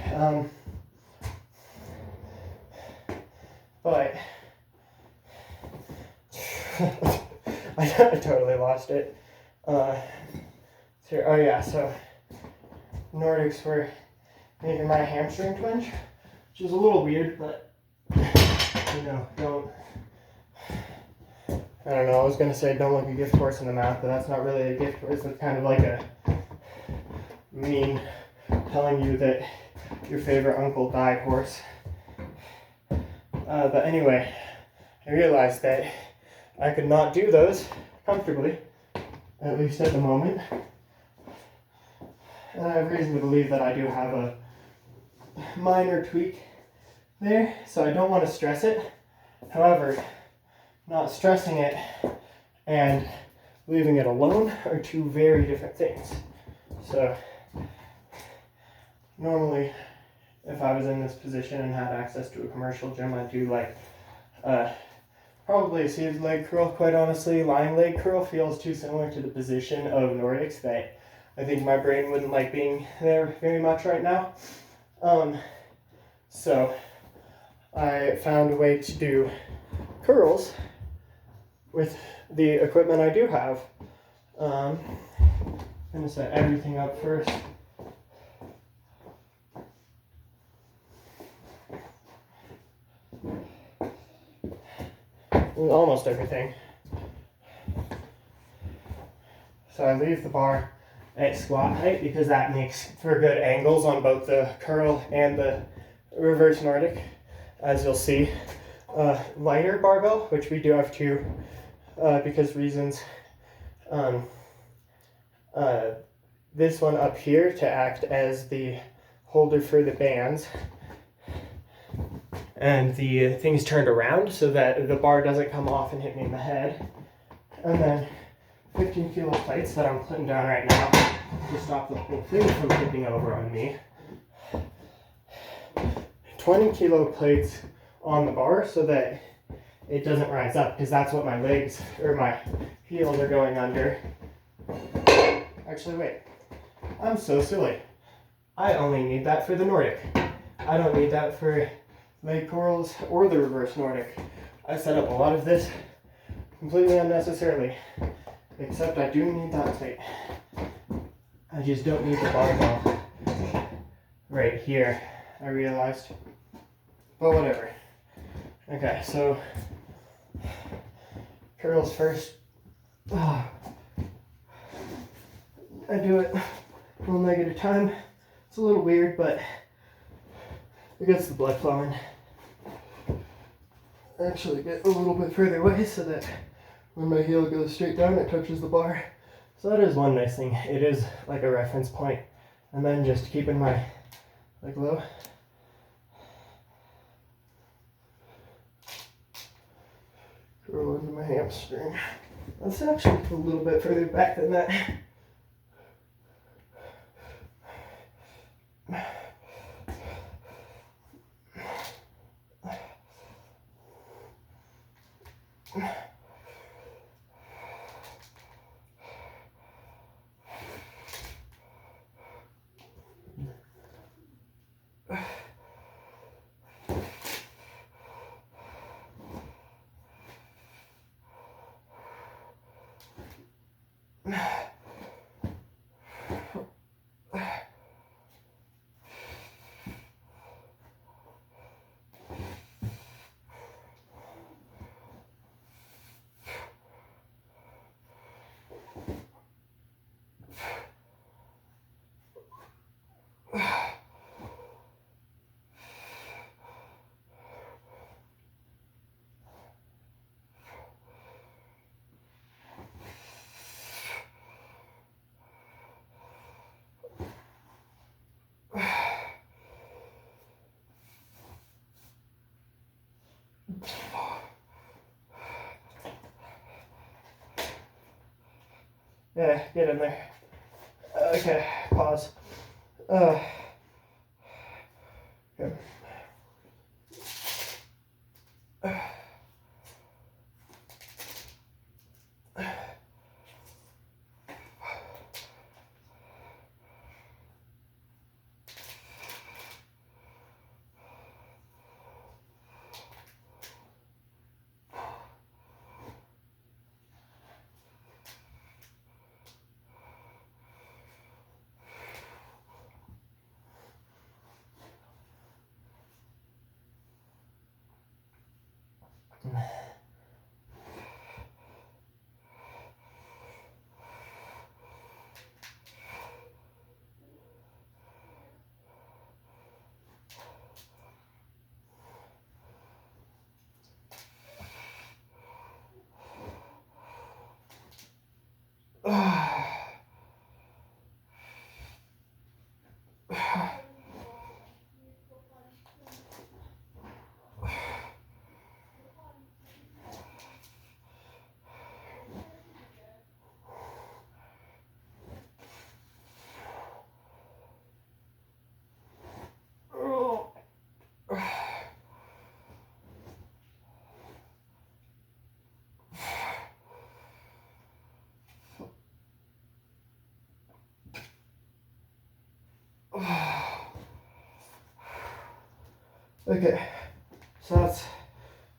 but I totally lost it. Oh yeah, so Nordics were making my hamstring twinge, which is a little weird, but you know, I don't know, I was gonna say don't look a gift horse in the mouth, but that's not really a gift horse. It's kind of like a mean telling you that your favorite uncle died horse. But anyway, I realized that I could not do those comfortably, at least at the moment. And I have reason to believe that I do have a minor tweak there, so I don't want to stress it. However, not stressing it and leaving it alone are two very different things. So normally, if I was in this position and had access to a commercial gym, I'd do like probably a seated leg curl. Quite honestly, lying leg curl feels too similar to the position of Nordics that I think my brain wouldn't like being there very much right now. So I found a way to do curls with the equipment I do have. I'm gonna set everything up first. Almost everything. So I leave the bar at squat height because that makes for good angles on both the curl and the reverse Nordic, as you'll see. Lighter barbell, which we do have two because reasons. This one up here to act as the holder for the bands, and the thing's turned around so that the bar doesn't come off and hit me in the head. And then 15 kilo plates that I'm putting down right now to stop the whole thing from tipping over on me. 20 kilo plates on the bar so that it doesn't rise up, because that's what my legs or my heels are going under. Actually, wait. I'm so silly. I only need that for the Nordic. I don't need that for leg curls or the reverse Nordic. I set up a lot of this completely unnecessarily, except I do need that plate. I just don't need the barbell right here, I realized. But whatever. Okay, so curls first. I do it one leg at a time. It's a little weird, but it gets the blood flowing. Actually get a little bit further away so that when my heel goes straight down, it touches the bar. So that is one nice thing. It is like a reference point. And then just keeping my leg low. Curl into my hamstring. Let's actually put a little bit further back than that. Yeah, get in there. Okay, pause. Okay. Okay, so that's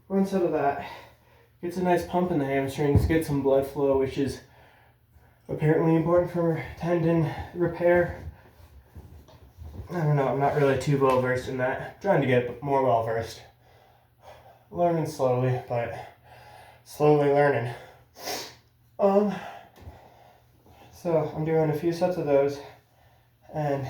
one set of that. Gets a nice pump in the hamstrings, get some blood flow, which is apparently important for tendon repair. I don't know, I'm not really too well versed in that. I'm trying to get more well versed. Learning slowly, but slowly learning. So I'm doing a few sets of those, and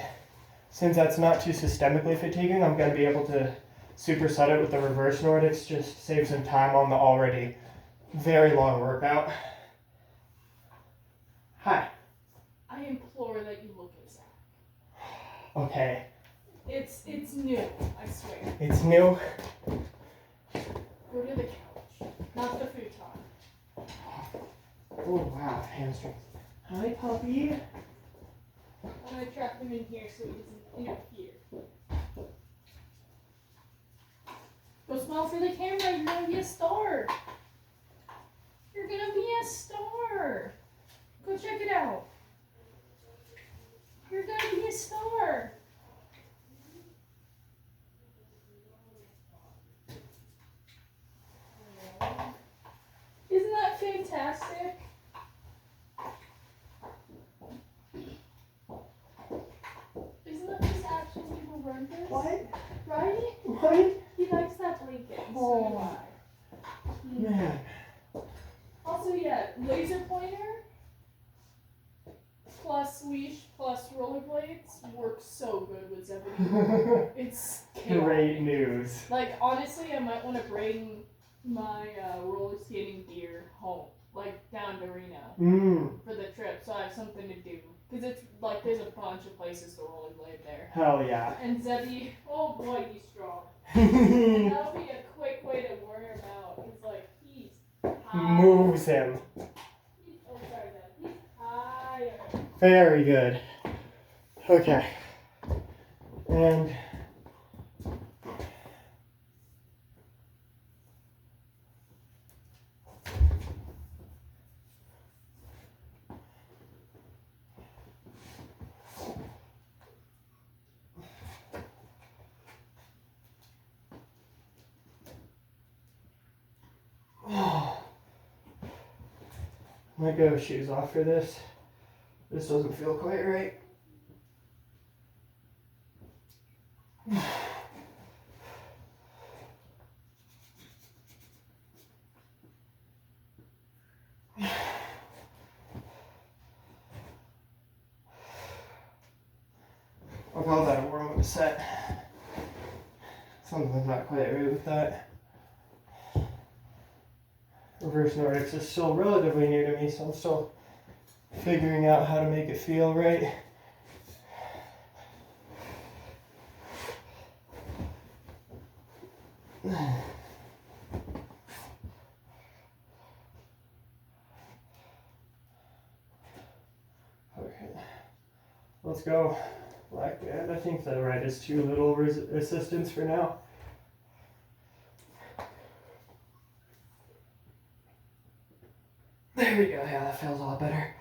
since that's not too systemically fatiguing, I'm going to be able to superset it with the reverse Nordics, just save some time on the already very long workout. Hi. I implore that you look at Zach. Okay. It's new, I swear. It's new. Go to the couch, not the futon. Oh wow, hamstrings. Hi, puppy. I'm gonna trap him in here so he doesn't interfere. Go smile for the camera, you're gonna be a star. You're gonna be a star. Go check it out. You're gonna be a star. Isn't that fantastic? Isn't that just absolutely horrendous? What? Right? What? He likes that blanket. Oh. So do I. Man. Also, yeah, laser pointer plus leash plus rollerblades works so good with Zebedee. It's chaotic. Great news. Like, honestly, I might want to bring my roller skating gear home, like down to Reno for the trip, so I have something to do. Because it's like there's a bunch of places to rollerblade there. Hell yeah. And Zebby, oh boy, he's strong. And that'll be a quick way to wear him out. Because, like, he's high. Moves him. Oh, sorry, Dad. He's tired. Very good. Okay. And Might go shoes off for this. This doesn't feel quite right. I'll call that a warm-up set. Something's not quite right with that. Reverse Nordics is still relatively new to me, so I'm still figuring out how to make it feel right. Okay, let's go. Black band. I think the red is too little resistance for now. There we go. Yeah, that feels a lot better.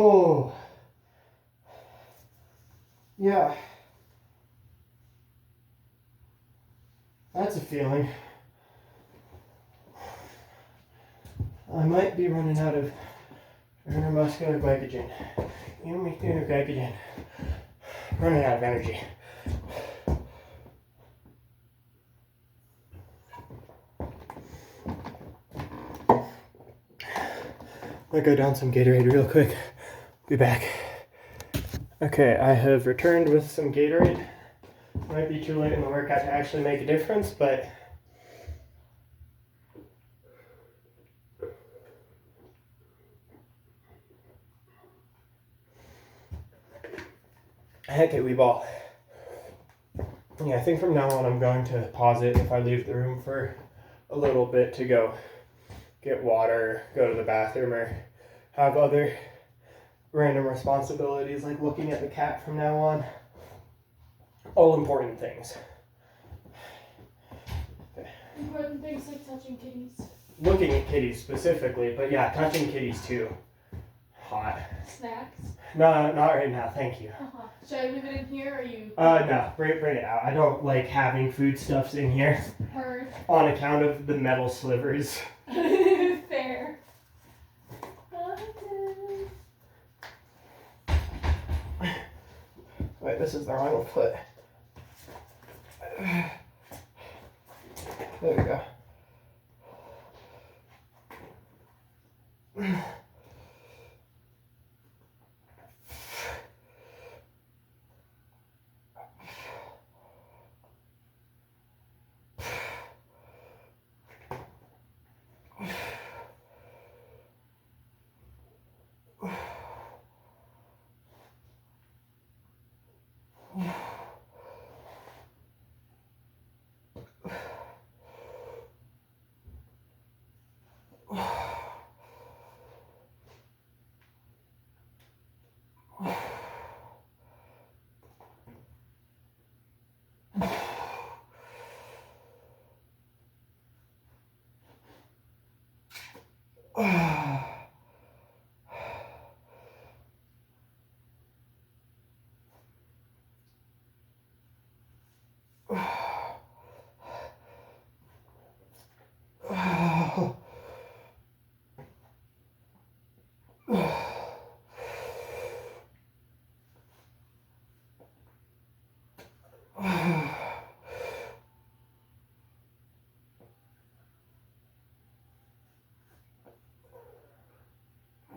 Oh, yeah, that's a feeling. I might be running out of neuromuscular glycogen. Glycogen. Running out of energy. I'll go down some Gatorade real quick. Be back. Okay, I have returned with some Gatorade. Might be too late in the workout to actually make a difference, but heck it, we ball. Yeah, I think from now on I'm going to pause it if I leave the room for a little bit to go get water, go to the bathroom, or have other random responsibilities like looking at the cat from now on. All important things. Important things like touching kitties. Looking at kitties specifically, but yeah, touching kitties too. Hot. Snacks? No, not right now, thank you. Should I leave it in here or you? No, bring it out. I don't like having foodstuffs in here. Heard. On account of the metal slivers. Fair. Wait, this is the wrong foot. There we go.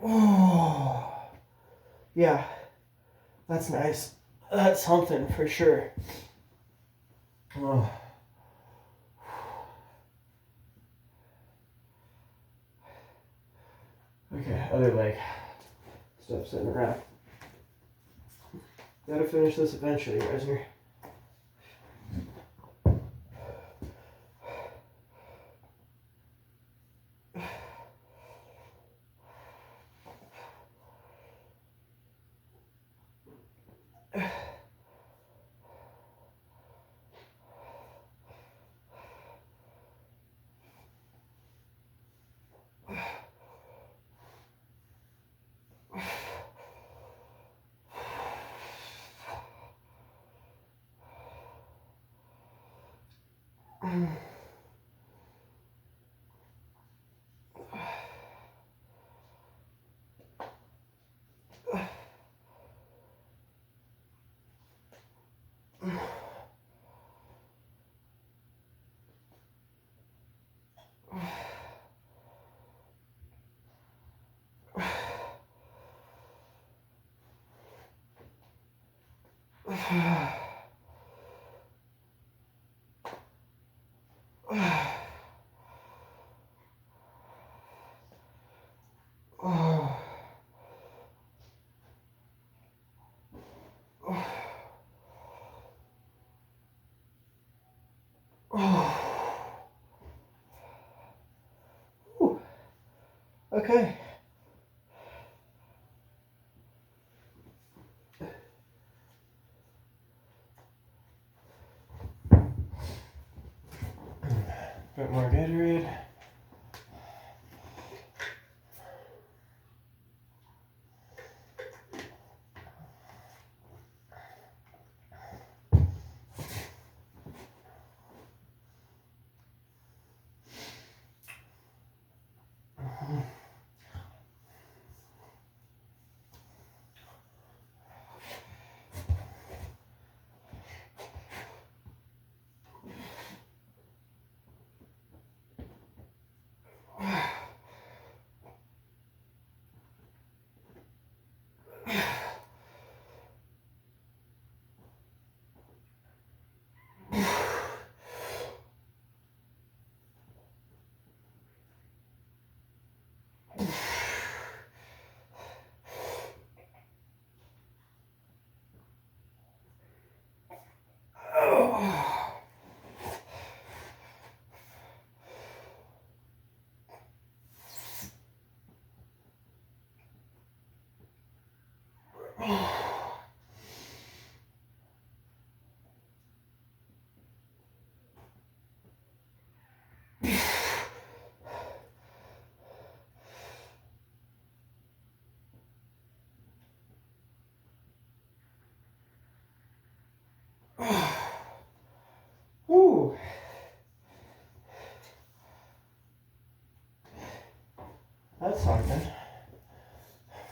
Oh, yeah, that's nice. That's something for sure. Oh. Okay, other leg. Stop sitting around. Gotta finish this eventually, Resner. Okay. Bit more Gatorade. Ooh. That's something.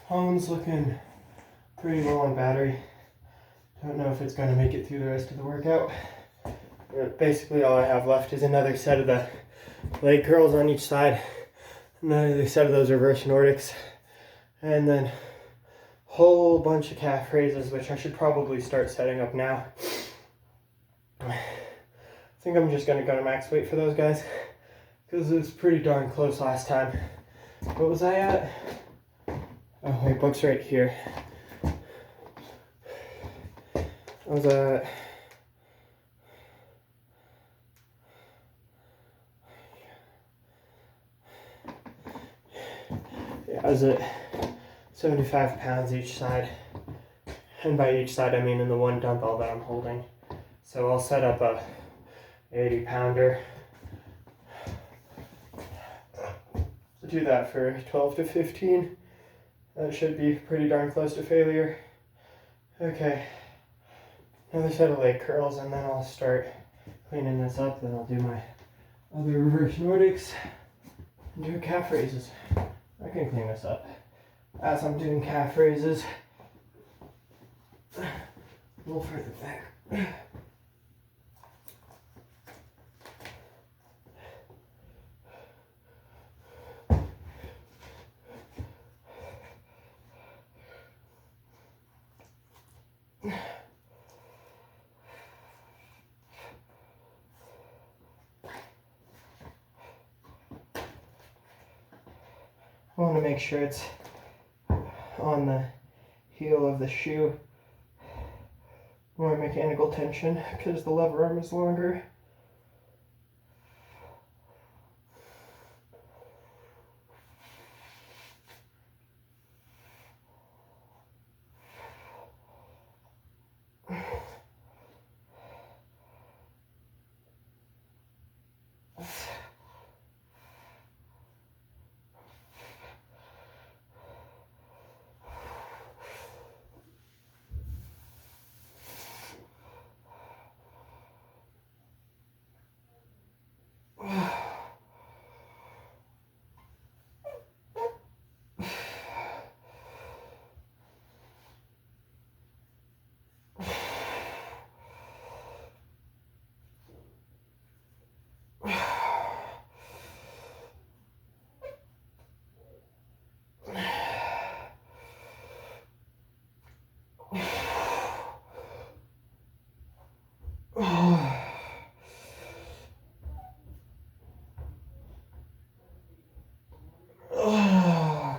Phone's looking pretty low on battery. Don't know if it's going to make it through the rest of the workout. Basically all I have left is another set of the leg curls on each side, another set of those reverse Nordics, and then a whole bunch of calf raises, which I should probably start setting up now. I think I'm just going to go to max weight for those guys, because it was pretty darn close last time. What was I at? Oh, my book's right here. I was at... I was at 75 pounds each side, and by each side I mean in the one dumbbell that I'm holding. So I'll set up a 80 pounder. So do that for 12 to 15. That should be pretty darn close to failure. Okay, another set of leg curls, and then I'll start cleaning this up. Then I'll do my other reverse Nordics and do calf raises. I can clean this up as I'm doing calf raises. A little further back. I want to make sure it's on the heel of the shoe more mechanical tension because the lever arm is longer.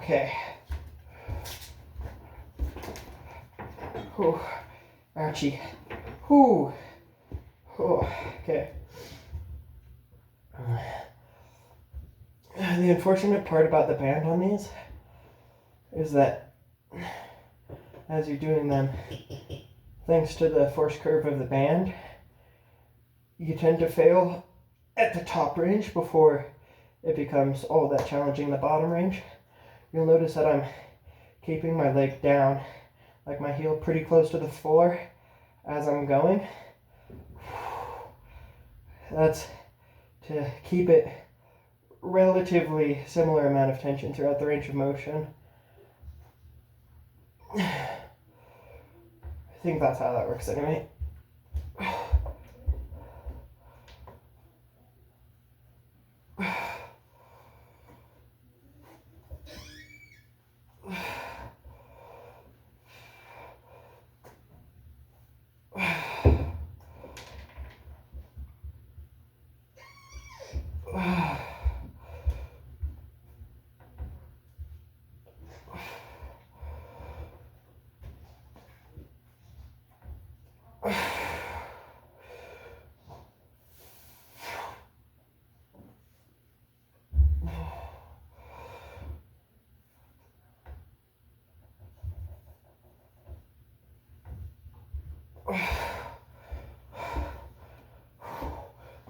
Okay. Whew. Ouchie. Whew. Oh, okay. The unfortunate part about the band on these is that as you're doing them, thanks to the force curve of the band, you tend to fail at the top range before it becomes all that challenging in the bottom range. You'll notice that I'm keeping my leg down, like my heel pretty close to the floor as I'm going. That's to keep it relatively similar amount of tension throughout the range of motion. I think that's how that works anyway.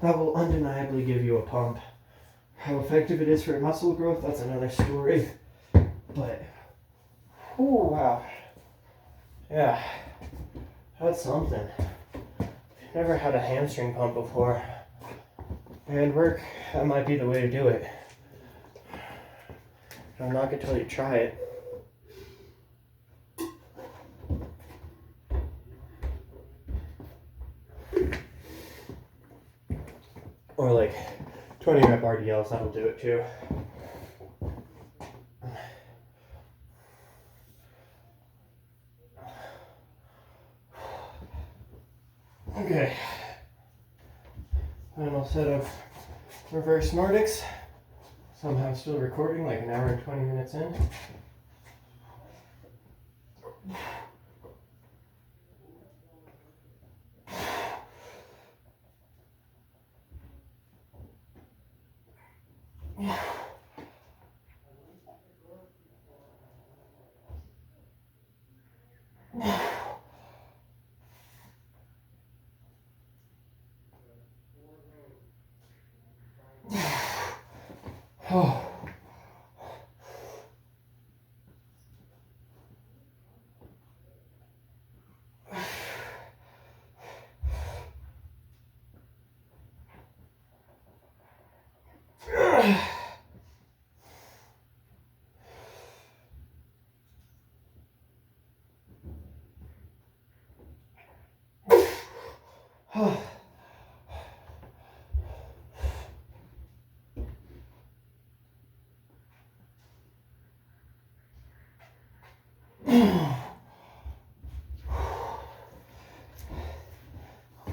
That will undeniably give you a pump. How effective it is for muscle growth, that's another story. But, oh wow. Yeah, that's something. Never had a hamstring pump before. And work, that might be the way to do it. Don't knock it till you try it. Or like 20 rep RDLs, that'll do it too. Okay. Final set of reverse Nordics. Somehow still recording, like an hour and 20 minutes in.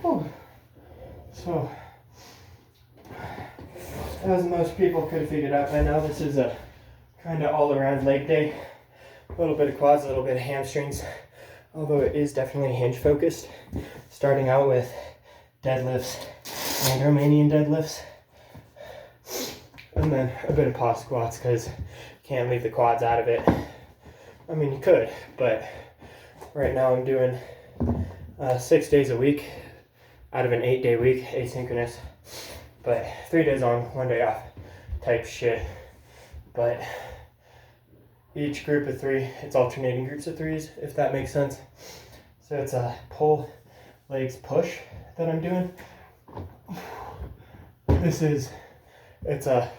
Oh. So, as most people could have figured out by now, this is a kind of all-around leg day. A little bit of quads, a little bit of hamstrings, a although it is definitely hinge focused, starting out with deadlifts and Romanian deadlifts, and then a bit of pause squats because you can't leave the quads out of it. I mean, you could, but right now I'm doing 6 days a week out of an 8-day week, asynchronous, but 3 days on, 1 day off type shit. But each group of 3, it's alternating groups of 3s, if that makes sense. So it's a pull, legs, push that I'm doing. It's a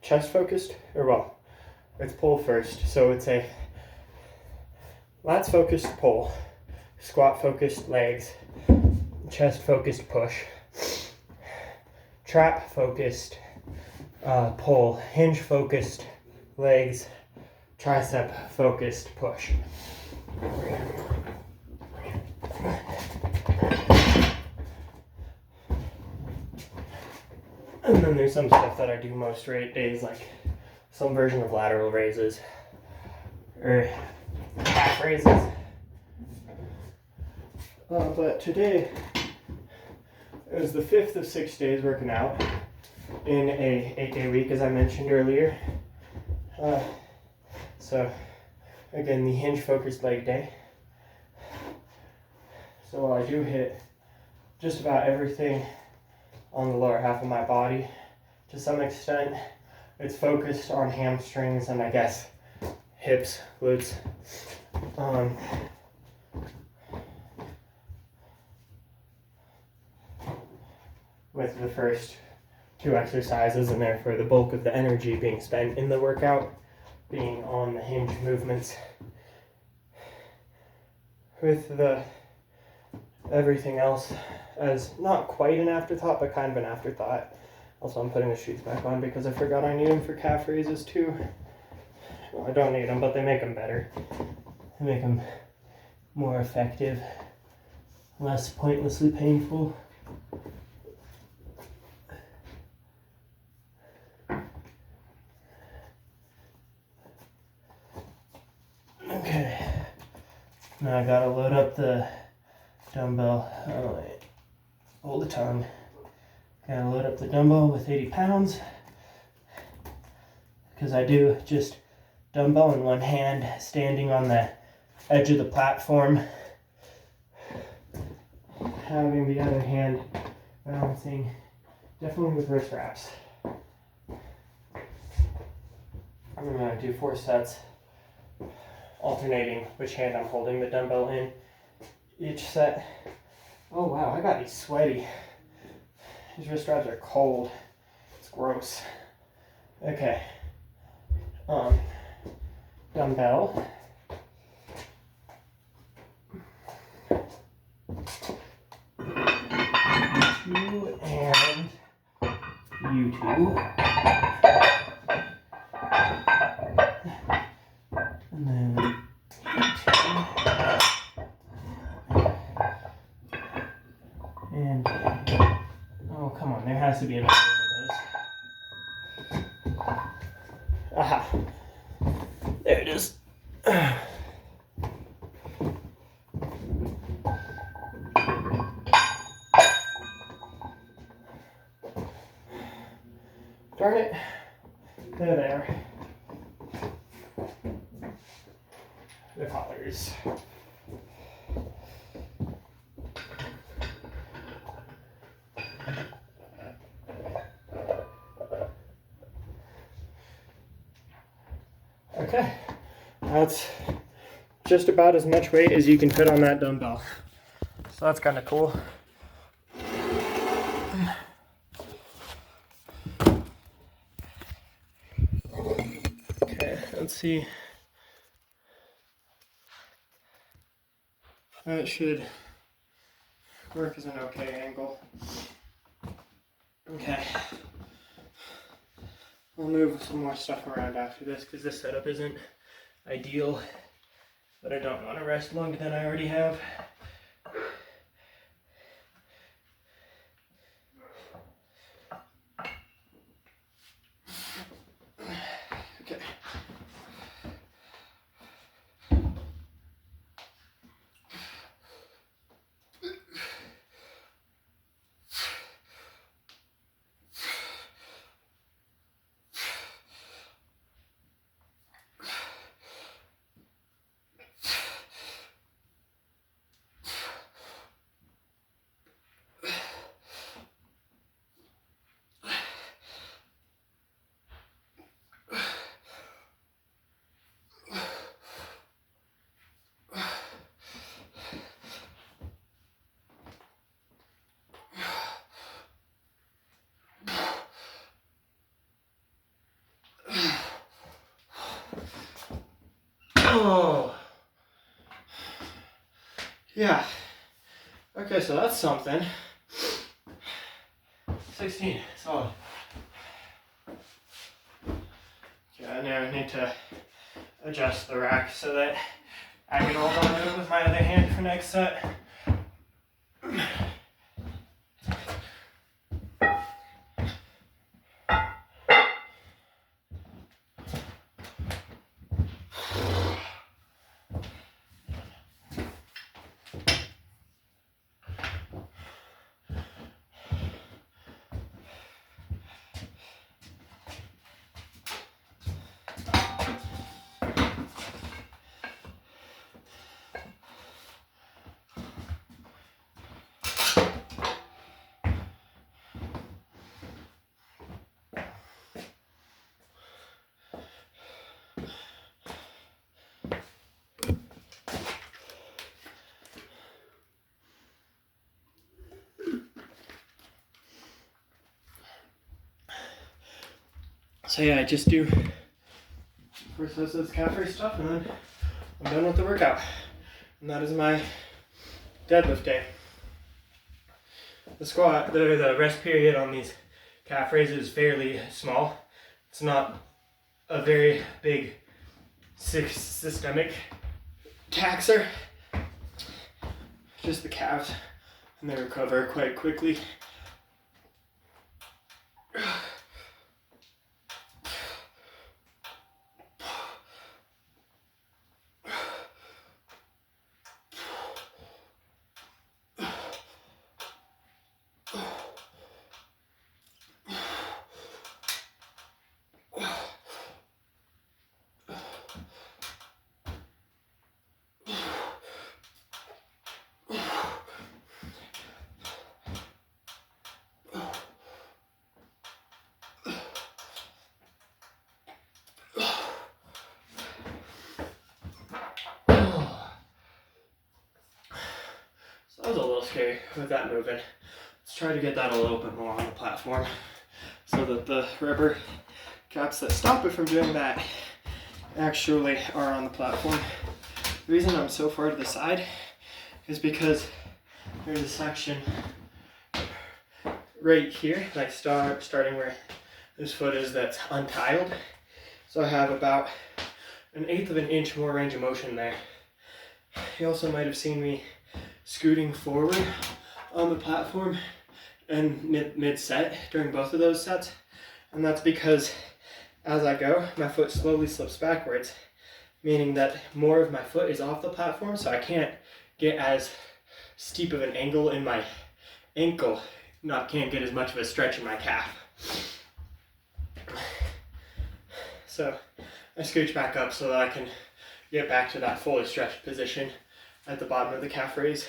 chest focused, or well, it's pull first. So it's a lats focused pull, squat focused legs, chest focused push, trap focused pull, hinge focused legs, tricep focused push. And then there's some stuff that I do most days, like some version of lateral raises or calf raises. But today it was the 5th of 6 days working out in a 8-day week, as I mentioned earlier. So again, the hinge focused leg day. So while I do hit just about everything on the lower half of my body, to some extent, it's focused on hamstrings and I guess hips, glutes. With the first 2 exercises, and therefore the bulk of the energy being spent in the workout being on the hinge movements. With the everything else as not quite an afterthought, but kind of an afterthought. Also, I'm putting the shoes back on because I forgot I need them for calf raises too. Well, I don't need them, but they make them better. They make them more effective, less pointlessly painful. Okay, now I gotta load up the dumbbell. Oh wait, hold the tongue. Gotta load up the dumbbell with 80 pounds because I do just dumbbell in one hand, standing on the edge of the platform, having the other hand balancing, definitely with wrist wraps. I'm gonna do 4 sets, alternating which hand I'm holding the dumbbell in each set. Oh wow, I got these sweaty. These wrist wraps are cold. It's gross. Okay. Dumbbell. You and you two. And then you two. And oh, come on, there has to be another one of those. Aha. There it is. Darn it. There they are. The collars. Okay, that's just about as much weight as you can put on that dumbbell. So that's kind of cool. Okay, let's see. That should work as an okay angle. Okay. I'll move some more stuff around after this because this setup isn't ideal, but I don't want to rest longer than I already have. Okay. Oh. Yeah. Okay, so that's something. 16, solid. Okay, now I need to adjust the rack so that I can hold on to it with my other hand for next set. So yeah, I just do first this calf raise stuff, and then I'm done with the workout. And that is my deadlift day. The rest period on these calf raises is fairly small. It's not a very big systemic taxer. Just the calves, and they recover quite quickly. So that was a little scary with that moving. Let's try to get that a little bit more on the platform so that the rubber caps that stop it from doing that actually are on the platform. The reason I'm so far to the side is because there's a section right here, like starting where this foot is, that's untiled. So I have about 1/8 of an inch more range of motion there. You also might have seen me scooting forward on the platform and mid-set during both of those sets. And that's because as I go, my foot slowly slips backwards, meaning that more of my foot is off the platform, so I can't get as steep of an angle in my ankle, can't get as much of a stretch in my calf. So I scooch back up so that I can get back to that fully stretched position at the bottom of the calf raise,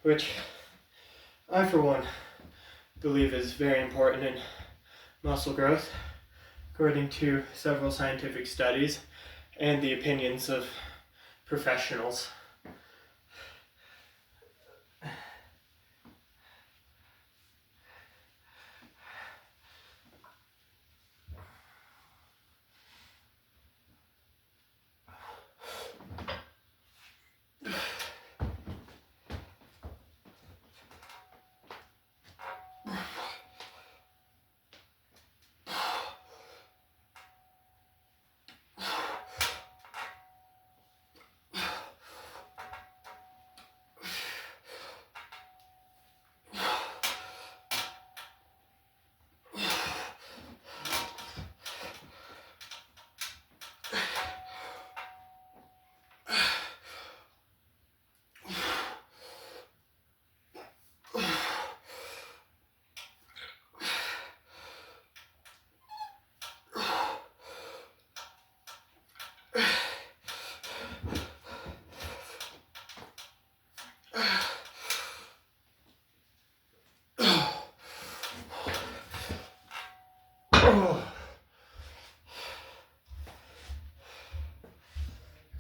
which I, for one, believe is very important in muscle growth, according to several scientific studies and the opinions of professionals.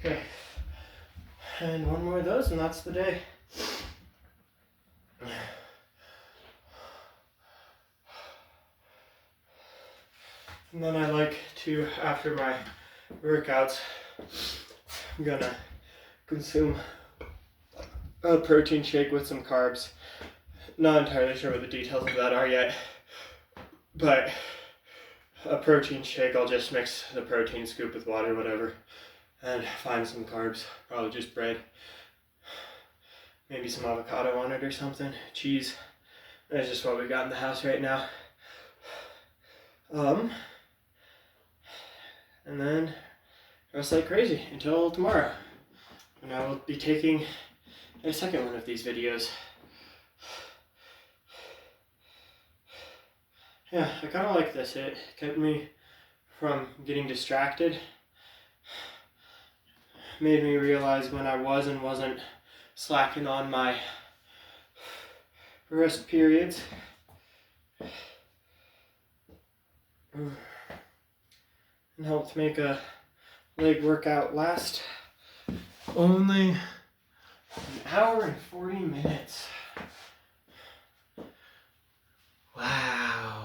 Okay, and one more of those, and that's the day. And then I like to, after my workouts, I'm gonna consume a protein shake with some carbs. Not entirely sure what the details of that are yet, but a protein shake, I'll just mix the protein scoop with water, whatever, and find some carbs, probably just bread, maybe some avocado on it or something, cheese. That's just what we got in the house right now. And then rest like crazy until tomorrow, when I will be taking a second one of these videos. Yeah, I kind of like this. It kept me from getting distracted. Made me realize when I was and wasn't slacking on my rest periods. And helped make a leg workout last only an hour and 40 minutes. Wow.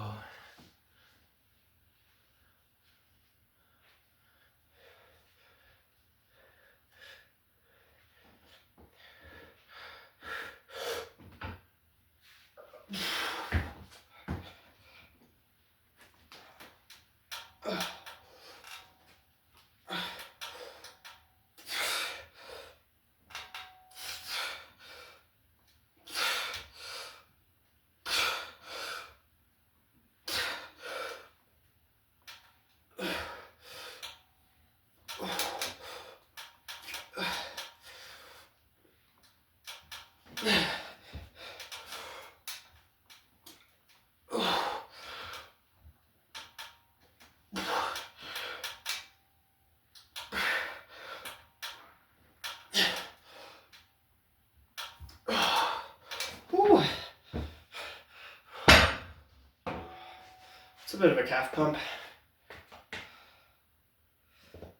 It's a bit of a calf pump.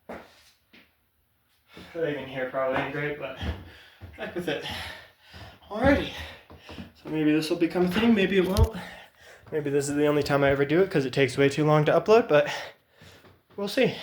The thing in here probably ain't great, but heck with it. Alrighty. So maybe this will become a thing, maybe it won't. Maybe this is the only time I ever do it because it takes way too long to upload, but we'll see.